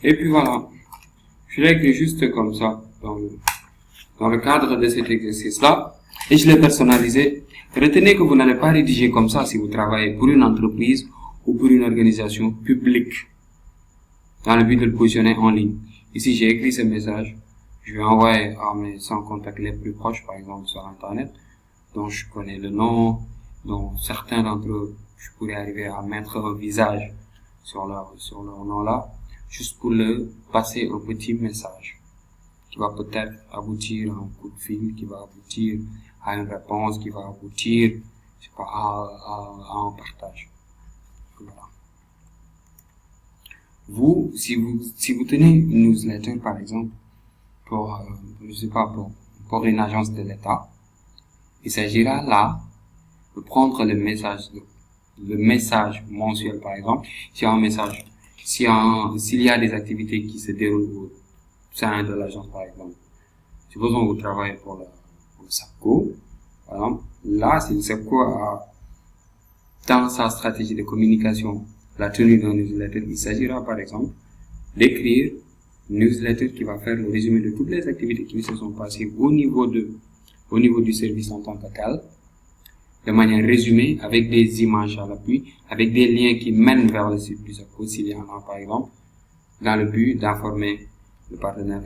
Et puis voilà, je l'ai écrit juste comme ça dans le cadre de cet exercice-là et je l'ai personnalisé. Retenez que vous n'allez pas rédiger comme ça si vous travaillez pour une entreprise ou pour une organisation publique dans le but de le positionner en ligne. Ici, j'ai écrit ce message. Je vais envoyer à mes 100 contacts les plus proches, par exemple, sur Internet, dont je connais le nom, dont certains d'entre eux, je pourrais arriver à mettre un visage sur leur nom-là, juste pour leur passer un petit message qui va peut-être aboutir à un coup de fil, qui va aboutir à une réponse, qui va aboutir, je sais pas, à un partage. Voilà. Vous, si vous tenez une newsletter, par exemple, pour, je sais pas, pour une agence de l'État, il s'agira là de prendre le message mensuel, par exemple. S'il y a des activités qui se déroulent au sein de l'agence, par exemple. Supposons que vous travaillez pour le SAPCO, par exemple. Là, si le SAPCO a, dans sa stratégie de communication, la tenue d'un newsletter, il s'agira, par exemple, d'écrire une newsletter qui va faire le résumé de toutes les activités qui se sont passées au niveau du service en tant que tel, de manière résumée, avec des images à l'appui, avec des liens qui mènent vers le site du SAPCO, s'il y en a, par exemple, dans le but d'informer le partenaire,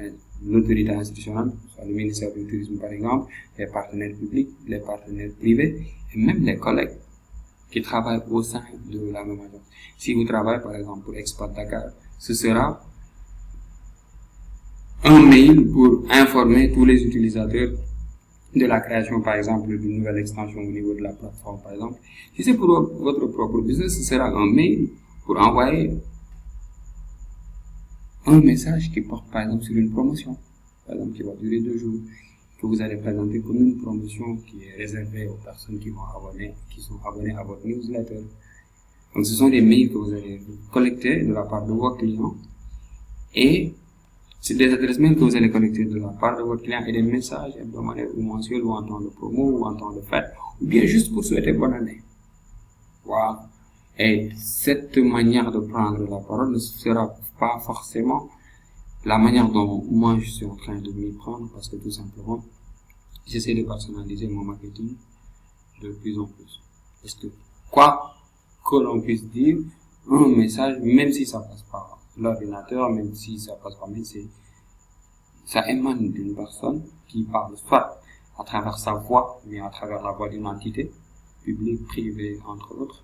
l'autorité institutionnelle, soit le ministère du Tourisme, par exemple, les partenaires publics, les partenaires privés, et même les collègues qui travaillent au sein de la même agence. Si vous travaillez, par exemple, pour Expat Dakar, ce sera un mail pour informer tous les utilisateurs de la création, par exemple, d'une nouvelle extension au niveau de la plateforme, par exemple. Si c'est pour votre propre business, ce sera un mail pour envoyer un message qui porte, par exemple, sur une promotion, par exemple, qui va durer 2 jours, que vous allez présenter comme une promotion qui est réservée aux personnes qui sont abonnées à votre newsletter. Donc, ce sont des mails que vous allez collecter de la part de vos clients et c'est des adresses mail que vous allez collecter de la part de votre client et des messages hebdomadaires ou mensuels ou en temps de promo ou en temps de fête ou bien juste pour souhaiter bonne année. Voilà. Et cette manière de prendre la parole ne sera pas forcément la manière dont moi je suis en train de m'y prendre parce que tout simplement, j'essaie de personnaliser mon marketing de plus en plus. Parce que quoi que l'on puisse dire, un message, même si ça passe par l'ordinateur, même si ça passe par mail, ça émane d'une personne qui parle soit à travers sa voix, mais à travers la voix d'une entité, publique, privée, entre autres,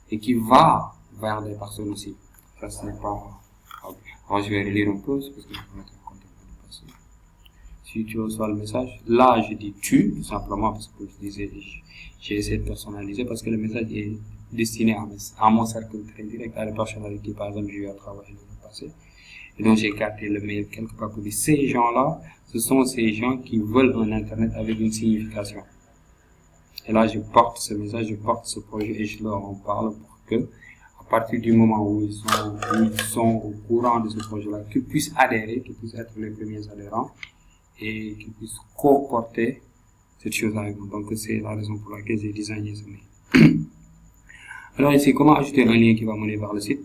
et qui va vers des personnes aussi. Ça, ce n'est pas... Alors, je vais relire un peu, parce que je vais mettre en contexte de personne. Si tu reçois le message, là, je dis tu, tout simplement, parce que je disais, j'ai essayé de personnaliser, parce que le message est destiné à mon cercle très direct, à la personne avec qui, par exemple, j'ai eu à travailler dans le passé. Et donc, j'ai écarté le mail quelque part pour dire, ces gens-là, ce sont ces gens qui veulent un Internet avec une signification. Et là, je porte ce message, je porte ce projet et je leur en parle pour que, à partir du moment où ils sont au courant de ce projet-là, qu'ils puissent adhérer, qu'ils puissent être les premiers adhérents et qu'ils puissent co-porter cette chose avec nous. Donc, c'est la raison pour laquelle j'ai designé ce mail. Alors ici, comment ajouter un lien qui va mener vers le site?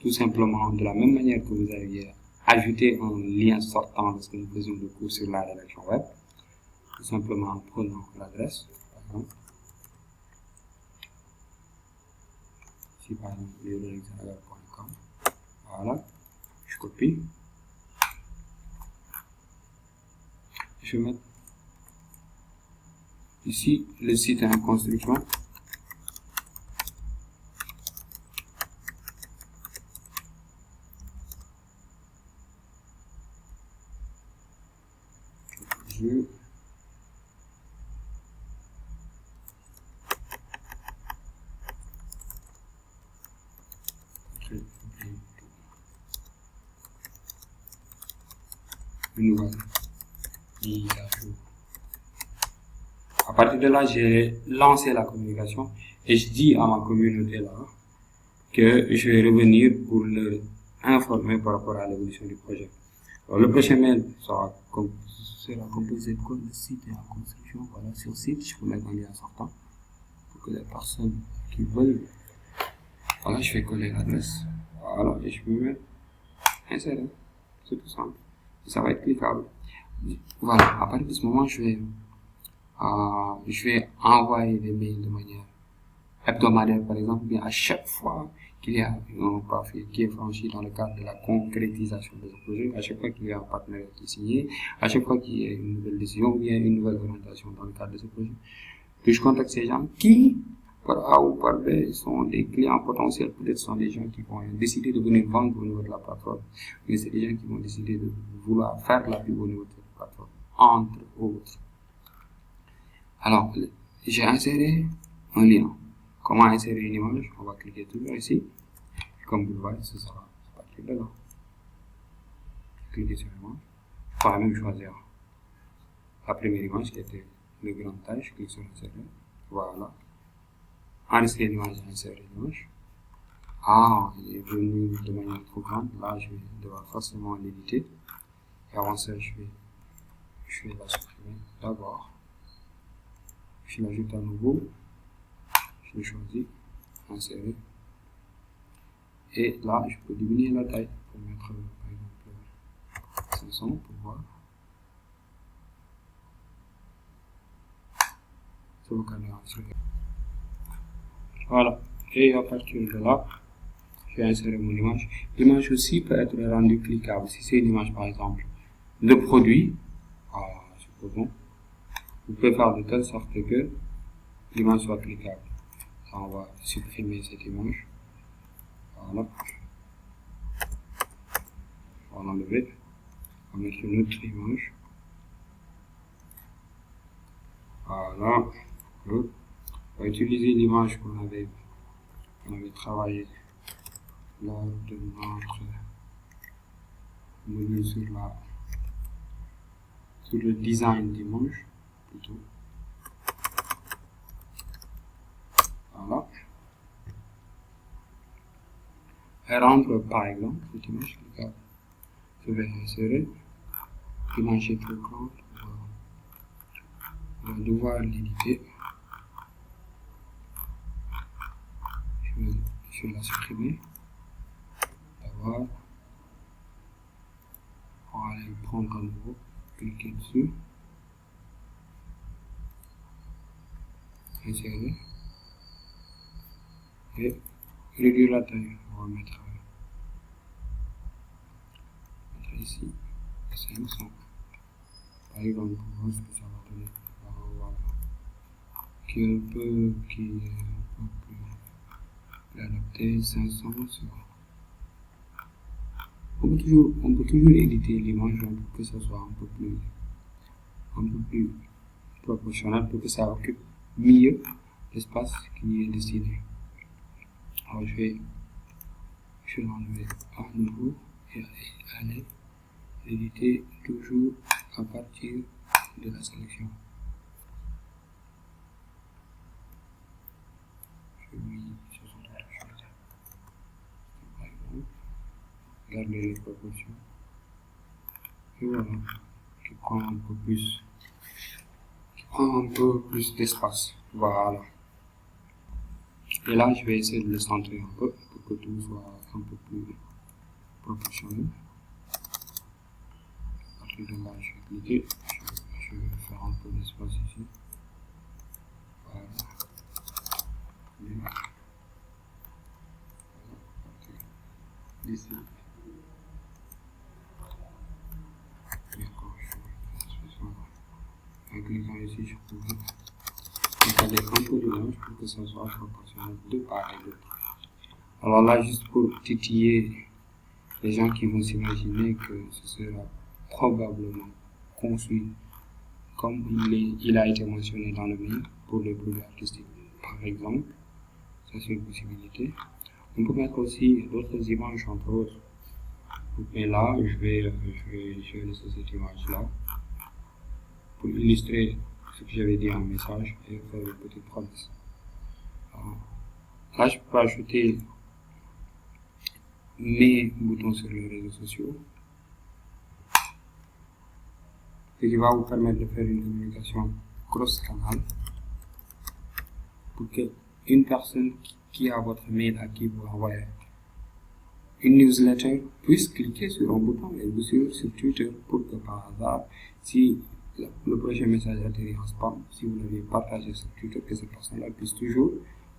Tout simplement, de la même manière que vous aviez ajouté un lien sortant lorsque nous faisions le cours sur la rédaction web. Tout simplement en prenant l'adresse, par exemple. Ici, par exemple, librexagar.com. Voilà. Je copie. Je vais mettre ici le site en construction. Une nouvelle mise à jour. À partir de là, j'ai lancé la communication et je dis à ma communauté là que je vais revenir pour le informer par rapport à l'évolution du projet. Alors, le prochain mail sera composé de quoi? Le site est en construction. Voilà, sur le site, je peux mettre un lien sortant pour que les personnes qui veulent. Voilà, je vais coller l'adresse. Voilà, et je peux mettre insérer. C'est tout simple. Ça va être cliquable. Voilà, à partir de ce moment, je vais envoyer des mails de manière hebdomadaire, par exemple, mais à chaque fois qu'il y a un pas qui est franchi dans le cadre de la concrétisation de ce projet, à chaque fois qu'il y a un partenaire qui est signé, à chaque fois qu'il y a une nouvelle décision ou bien une nouvelle orientation dans le cadre de ce projet, que je contacte ces gens qui, par A ou par B, sont des clients potentiels, peut-être sont des gens qui vont décider de venir vendre au niveau de la plateforme, mais c'est des gens qui vont décider de vouloir faire la pub au niveau de la plateforme, entre autres. Alors, j'ai inséré un lien. Comment insérer une image? On va cliquer toujours ici. Comme vous le voyez, ce sera à partir de là. Cliquez sur l'image. On va même choisir la première image qui était de grande taille. Je clique sur insérer. Voilà. Enregistrer l'image et insérer l'image. Ah, il est venu de manière trop grande. Là, je vais devoir forcément l'éditer. Et avant ça, je vais la supprimer d'abord. Je l'ajoute à nouveau. Je le choisis, insérer. Et là, je peux diminuer la taille pour mettre, par exemple, 500 pour voir. C'est vos caméras. Voilà. Et à partir de là, je vais insérer mon image. L'image aussi peut être rendue cliquable. Si c'est une image, par exemple, de produit, supposons, vous pouvez faire de telle sorte que l'image soit cliquable. On va supprimer cette image. Voilà. On va l'enlever. On va mettre une autre image. Voilà. On va utiliser l'image qu'on avait travaillé lors de notre module sur le design d'image plutôt. Voilà. Et rendre par exemple cette image cliquable. Je vais insérer. L'image est trop grande. On va devoir l'éditer. Je vais la supprimer. D'abord, on va aller prendre à nouveau, cliquer dessus, insérer et réduire la taille. On va mettre ici 500. Par exemple, pour voir ce que ça va donner. Voilà. Qui est un peu plus adapté, 500 sur. On peut toujours éditer l'image pour que ça soit un peu plus proportionnel, pour que ça occupe mieux l'espace qui est dessiné. Alors je vais l'enlever à nouveau et aller éditer toujours à partir de la sélection. Je vais sur son touche. Par exemple, garder les proportions. Et voilà, qui prend un peu plus d'espace. Voilà. Et là, je vais essayer de le centrer un peu pour que tout soit un peu plus proportionnel. À partir de là, je vais cliquer. Je vais faire un peu d'espace ici. Voilà. D'ici. En cliquant ici, je peux décaler un peu de l'image pour que ça soit proportionnel de part et d'autre. Alors là, juste pour titiller les gens qui vont s'imaginer que ce sera probablement conçu comme il a été mentionné dans le mail pour les produits artistiques, par exemple. Ça, c'est une possibilité. On peut mettre aussi d'autres images, entre autres. Mais là, je vais laisser cette image-là pour illustrer ce que j'avais dit en message et faire une petite promesse. Là, je peux ajouter mes boutons sur les réseaux sociaux, ce qui va vous permettre de faire une communication cross-canal pour que une personne qui a votre mail à qui vous envoyez une newsletter puisse cliquer sur un bouton et vous suivre sur Twitter pour que par hasard, si le prochain message atterrit en spam, si vous l'avez partagé sur Twitter, que cette personne-là puisse toujours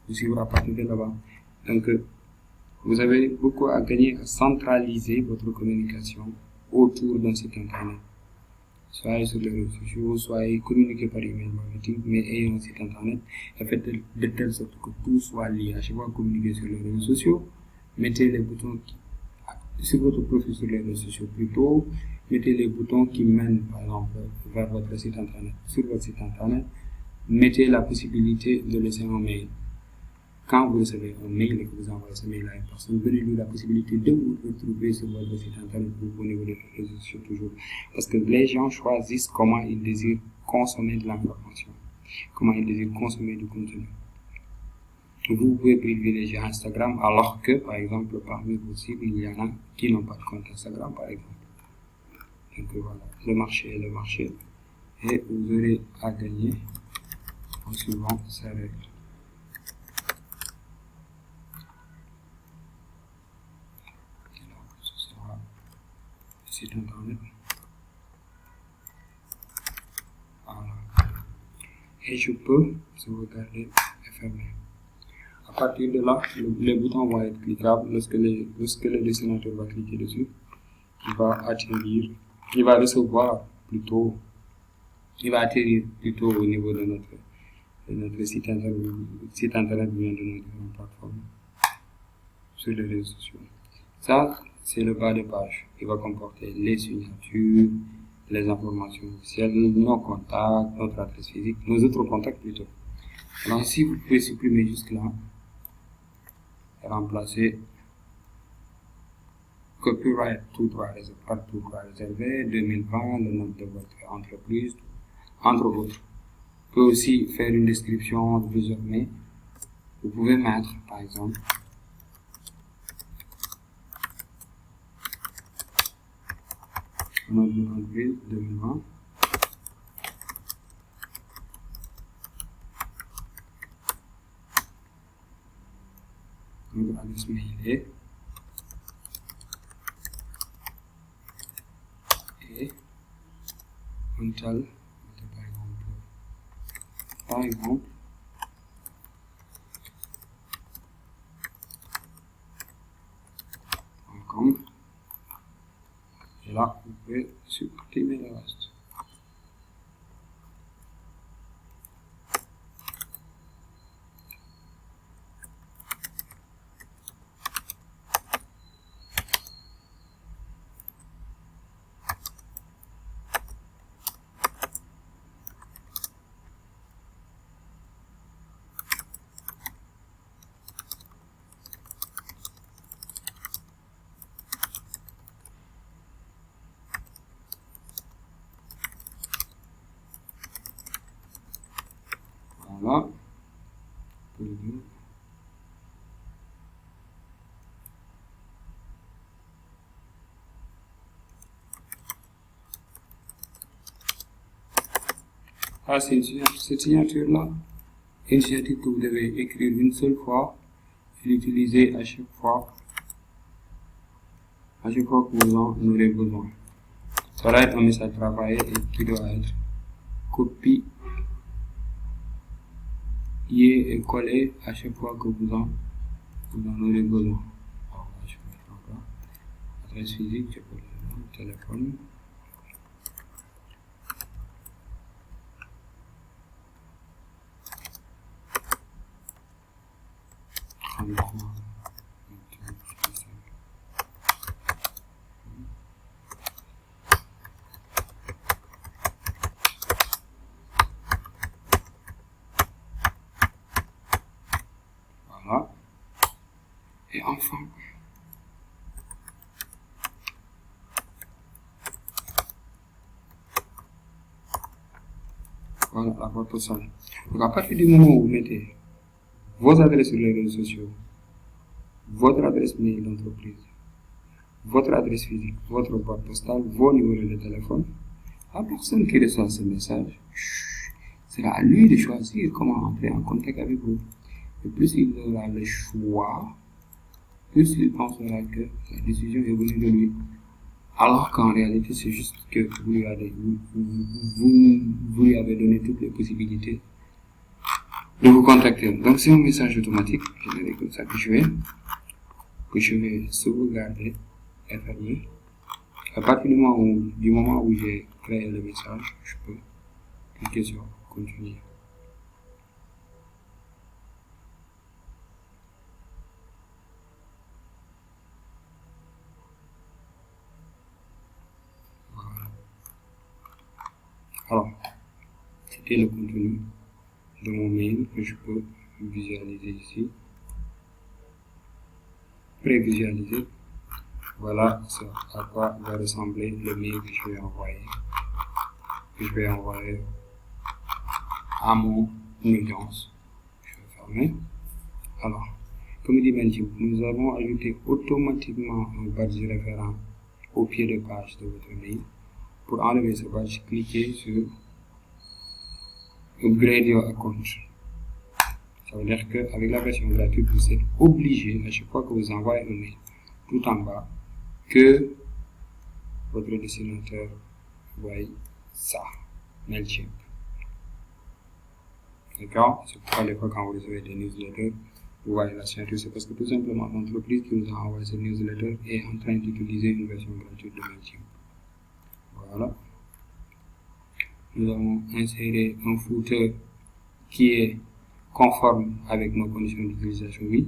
vous suivre à partir de là-bas. Donc, vous avez beaucoup à gagner à centraliser votre communication autour d'un site internet. Soit sur les réseaux sociaux, soit communiquer par email marketing, mais ayez un site internet et faites de telle sorte que tout soit lié. À chaque fois que vous communiquez sur les réseaux sociaux, mettez les boutons sur votre profil sur les réseaux sociaux plutôt, mettez les boutons qui mènent par exemple vers votre site internet. Sur votre site internet, mettez la possibilité de laisser un mail. Quand vous recevez un mail et que vous envoyez ce mail à une personne, donnez-lui la possibilité de vous retrouver sur votre site internet au niveau des réseaux sociaux toujours. Parce que les gens choisissent comment ils désirent consommer de l'information, comment ils désirent consommer du contenu. Vous pouvez privilégier Instagram alors que, par exemple, parmi vos cibles, il y en a qui n'ont pas de compte Instagram, par exemple. Donc voilà, le marché est le marché et vous aurez à gagner en suivant ces règles. Site internet. Voilà. Et je peux sauvegarder et fermer. À partir de là, les boutons vont être cliquables lorsque le destinateur va cliquer dessus. Il va atterrir plutôt au niveau de notre site internet vient de notre plateforme sur les réseaux sociaux. Ça, c'est le bas de page. Il va comporter les signatures, les informations officielles, nos contacts, notre adresse physique, nos autres contacts plutôt. Alors ici, vous pouvez supprimer jusque là et remplacer copyright tout droit réservé, 2020, le nom de votre entreprise, entre autres. Vous pouvez aussi faire une description désormais. Vous pouvez mettre, par exemple, notre entreprise 2020. Notre adresse mail est untel, par exemple, .com. Et là, vous pouvez supprimer le reste. Voilà. Ah, cette signature-là, une signature que vous devez écrire une seule fois et l'utiliser à chaque fois que vous en aurez besoin. Ça va être un message travaillé et qui doit être copié et collé à chaque fois que vous en aurez besoin. Alors là, je vais mettre encore adresse physique, je peux le téléphone. Voilà. Et enfin, voilà la boîte postale. Donc à partir du moment où vous mettez vos adresses sur les réseaux sociaux, votre adresse mail d'entreprise, votre adresse physique, votre boîte postale, vos numéros de téléphone, la personne qui reçoit ce message, c'est à lui de choisir comment entrer en contact avec vous. Et plus il aura le choix plus il pensera que la décision est venue de lui. Alors qu'en réalité, c'est juste que vous lui avez donné toutes les possibilités de vous contacter. Donc c'est un message automatique généré comme ça que je vais sauvegarder et fermer. À partir du moment où j'ai créé le message, je peux cliquer sur continuer. Voilà. Alors, c'était le contenu de mon mail que je peux visualiser ici. Prévisualiser. Voilà à quoi va ressembler le mail que je vais envoyer. À mon audience. Je vais fermer. Alors, comme dit Mailchimp, nous avons ajouté automatiquement un badge référent au pied de page de votre mail. Pour enlever ce badge, cliquez sur Upgrade your account. Ça veut dire qu'avec la version gratuite, vous êtes obligé, à chaque fois que vous envoyez un mail, tout en bas, que votre destinateur voie ça, Mailchimp. D'accord? C'est pourquoi des fois quand vous recevez des newsletters, vous voyez la signature, c'est parce que tout simplement l'entreprise qui vous a envoyé cette newsletter est en train d'utiliser une version gratuite de Mailchimp. Voilà. Nous avons inséré un footer qui est conforme avec nos conditions d'utilisation. Oui.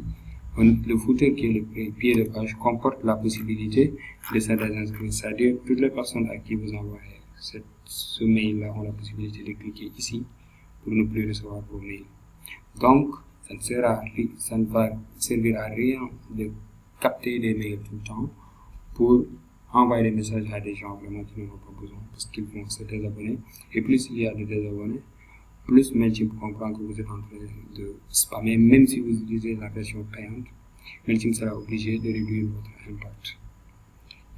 Le footer qui est le pied de page comporte la possibilité de s'inscrire, c'est-à-dire toutes les personnes à qui vous envoyez ce mail-là ont la possibilité de cliquer ici pour ne plus recevoir vos mails. Donc, ça ne va servir à rien de capter des mails tout le temps pour envoyer des messages à des gens vraiment qui n'en ont pas besoin parce qu'ils vont se désabonner. Et plus il y a de désabonnés, plus Mailchimp comprend que vous êtes en train de spammer. Même si vous utilisez la version payante, Mailchimp sera obligé de réduire votre impact.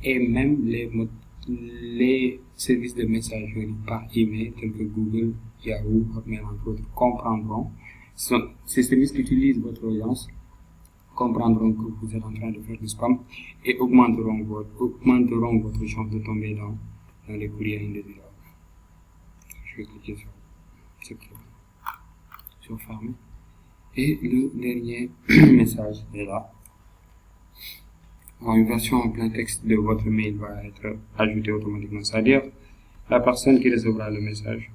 Et même les services de messagerie par email tels que Google, Yahoo, Hotmail entre autres comprendront. Ces services qui utilisent votre audience comprendront que vous êtes en train de faire du spam et augmenteront votre chance de tomber dans les courriers indésirables. Je vais cliquer sur fermer. Et le dernier message est là. Une version en plein texte de votre mail va être ajoutée automatiquement, c'est-à-dire la personne qui recevra le message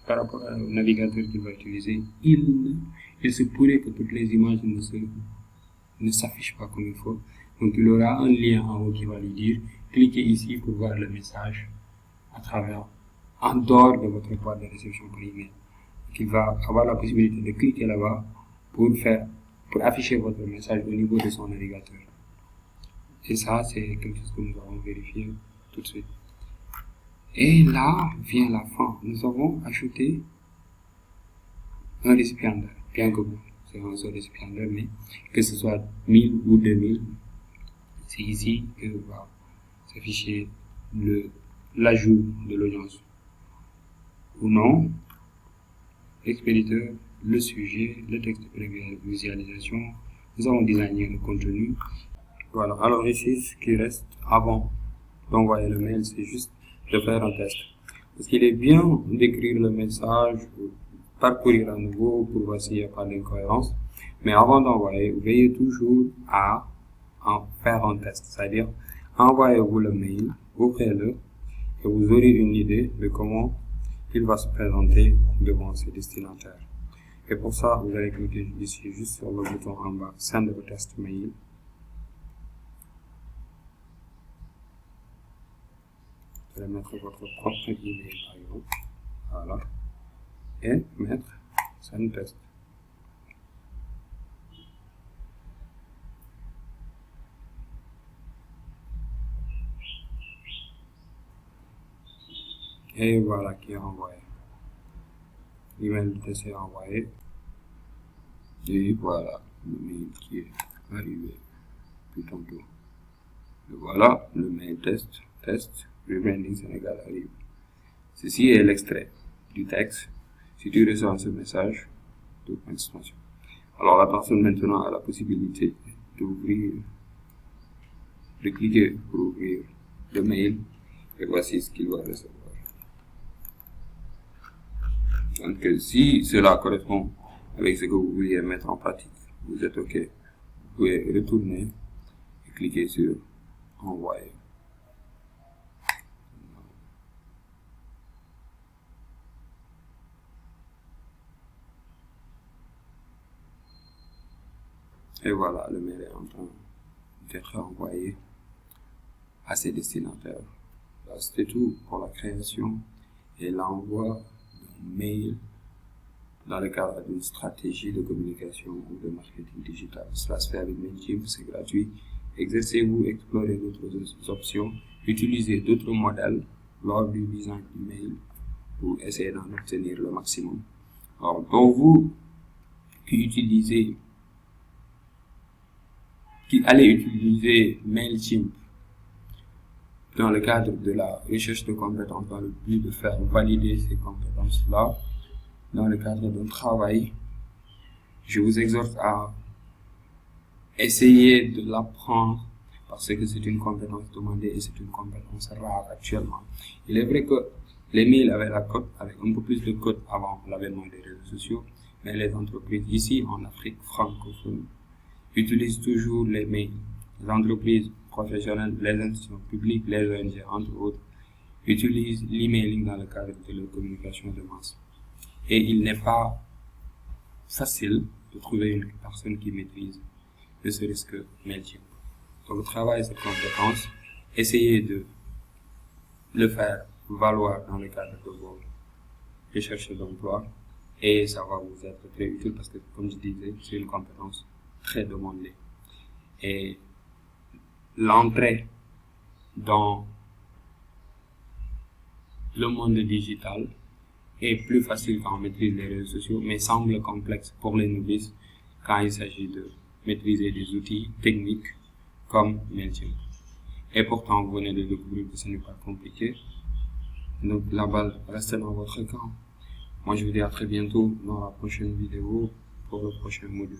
par rapport au navigateur qu'il va utiliser, il se pourrait que toutes les images ne s'affichent pas comme il faut. Donc il aura un lien en haut qui va lui dire cliquez ici pour voir le message en dehors de votre boîte de réception par email. Donc il va avoir la possibilité de cliquer là-bas pour afficher votre message au niveau de son navigateur. Et ça, c'est quelque chose que nous allons vérifier tout de suite. Et là vient la fin. Nous avons ajouté un récipiendaire, bien que c'est un seul récipiendaire, mais que ce soit 1000 ou 2000, c'est ici que va s'afficher l'ajout de l'audience ou non, l'expéditeur, le sujet, le texte de visualisation. Nous avons designé le contenu. Voilà, alors ici, ce qui reste avant d'envoyer le mail, c'est juste de faire un test. Parce qu'il est bien d'écrire le message, parcourir à nouveau pour voir s'il n'y a pas d'incohérence. Mais avant d'envoyer, veillez toujours à en faire un test. C'est-à-dire, envoyez-vous le mail, ouvrez-le, et vous aurez une idée de comment il va se présenter devant ses destinataires. Et pour ça, vous allez cliquer ici, juste sur le bouton en bas, Send a test mail. Vous allez mettre votre propre email par exemple, voilà, et mettre Send test. Et voilà qui est envoyé. L'email de test est envoyé. Et voilà le mail qui est arrivé tout tantôt. Et voilà le mail test, Rebranding Sénégal arrive. Ceci est l'extrait du texte. Si tu reçois ce message, alors la personne maintenant a la possibilité de cliquer pour ouvrir le mail, et voici ce qu'il va recevoir. Donc si cela correspond avec ce que vous vouliez mettre en pratique, vous êtes OK. Vous pouvez retourner et cliquer sur envoyer. Et voilà, le mail est en train d'être envoyé à ses destinataires. C'était tout pour la création et l'envoi d'un mail dans le cadre d'une stratégie de communication ou de marketing digital. Cela se fait avec Mailchimp, c'est gratuit. Exercez-vous, explorez d'autres options, utilisez d'autres modèles lors du design du mail pour essayer d'en obtenir le maximum. Alors, pour vous qui allez utiliser Mailchimp dans le cadre de la recherche de compétences, dans le but de faire valider ces compétences-là, dans le cadre d'un travail, je vous exhorte à essayer de l'apprendre parce que c'est une compétence demandée et c'est une compétence rare actuellement. Il est vrai que les mails avaient la cote, avec un peu plus de cote avant l'avènement des réseaux sociaux, mais les entreprises ici en Afrique francophone utilisent toujours les mails. Les entreprises professionnelles, les institutions publiques, les ONG, entre autres, utilisent l'emailing dans le cadre de leur communication de masse. Et il n'est pas facile de trouver une personne qui maîtrise ne serait-ce que Mailchimp. Donc, travaillez cette compétence, essayez de le faire valoir dans le cadre de vos recherches d'emploi et ça va vous être très utile parce que, comme je disais, c'est une compétence très demandée. Et l'entrée dans le monde digital est plus facile quand on maîtrise les réseaux sociaux, mais semble complexe pour les novices quand il s'agit de maîtriser des outils techniques comme Mailchimp. Et pourtant, vous venez de découvrir que ce n'est pas compliqué. Donc la balle reste dans votre camp. Moi, je vous dis à très bientôt dans la prochaine vidéo pour le prochain module.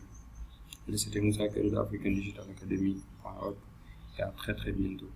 C'était Moussa Khalid, African Digital Academy. Et à très bientôt.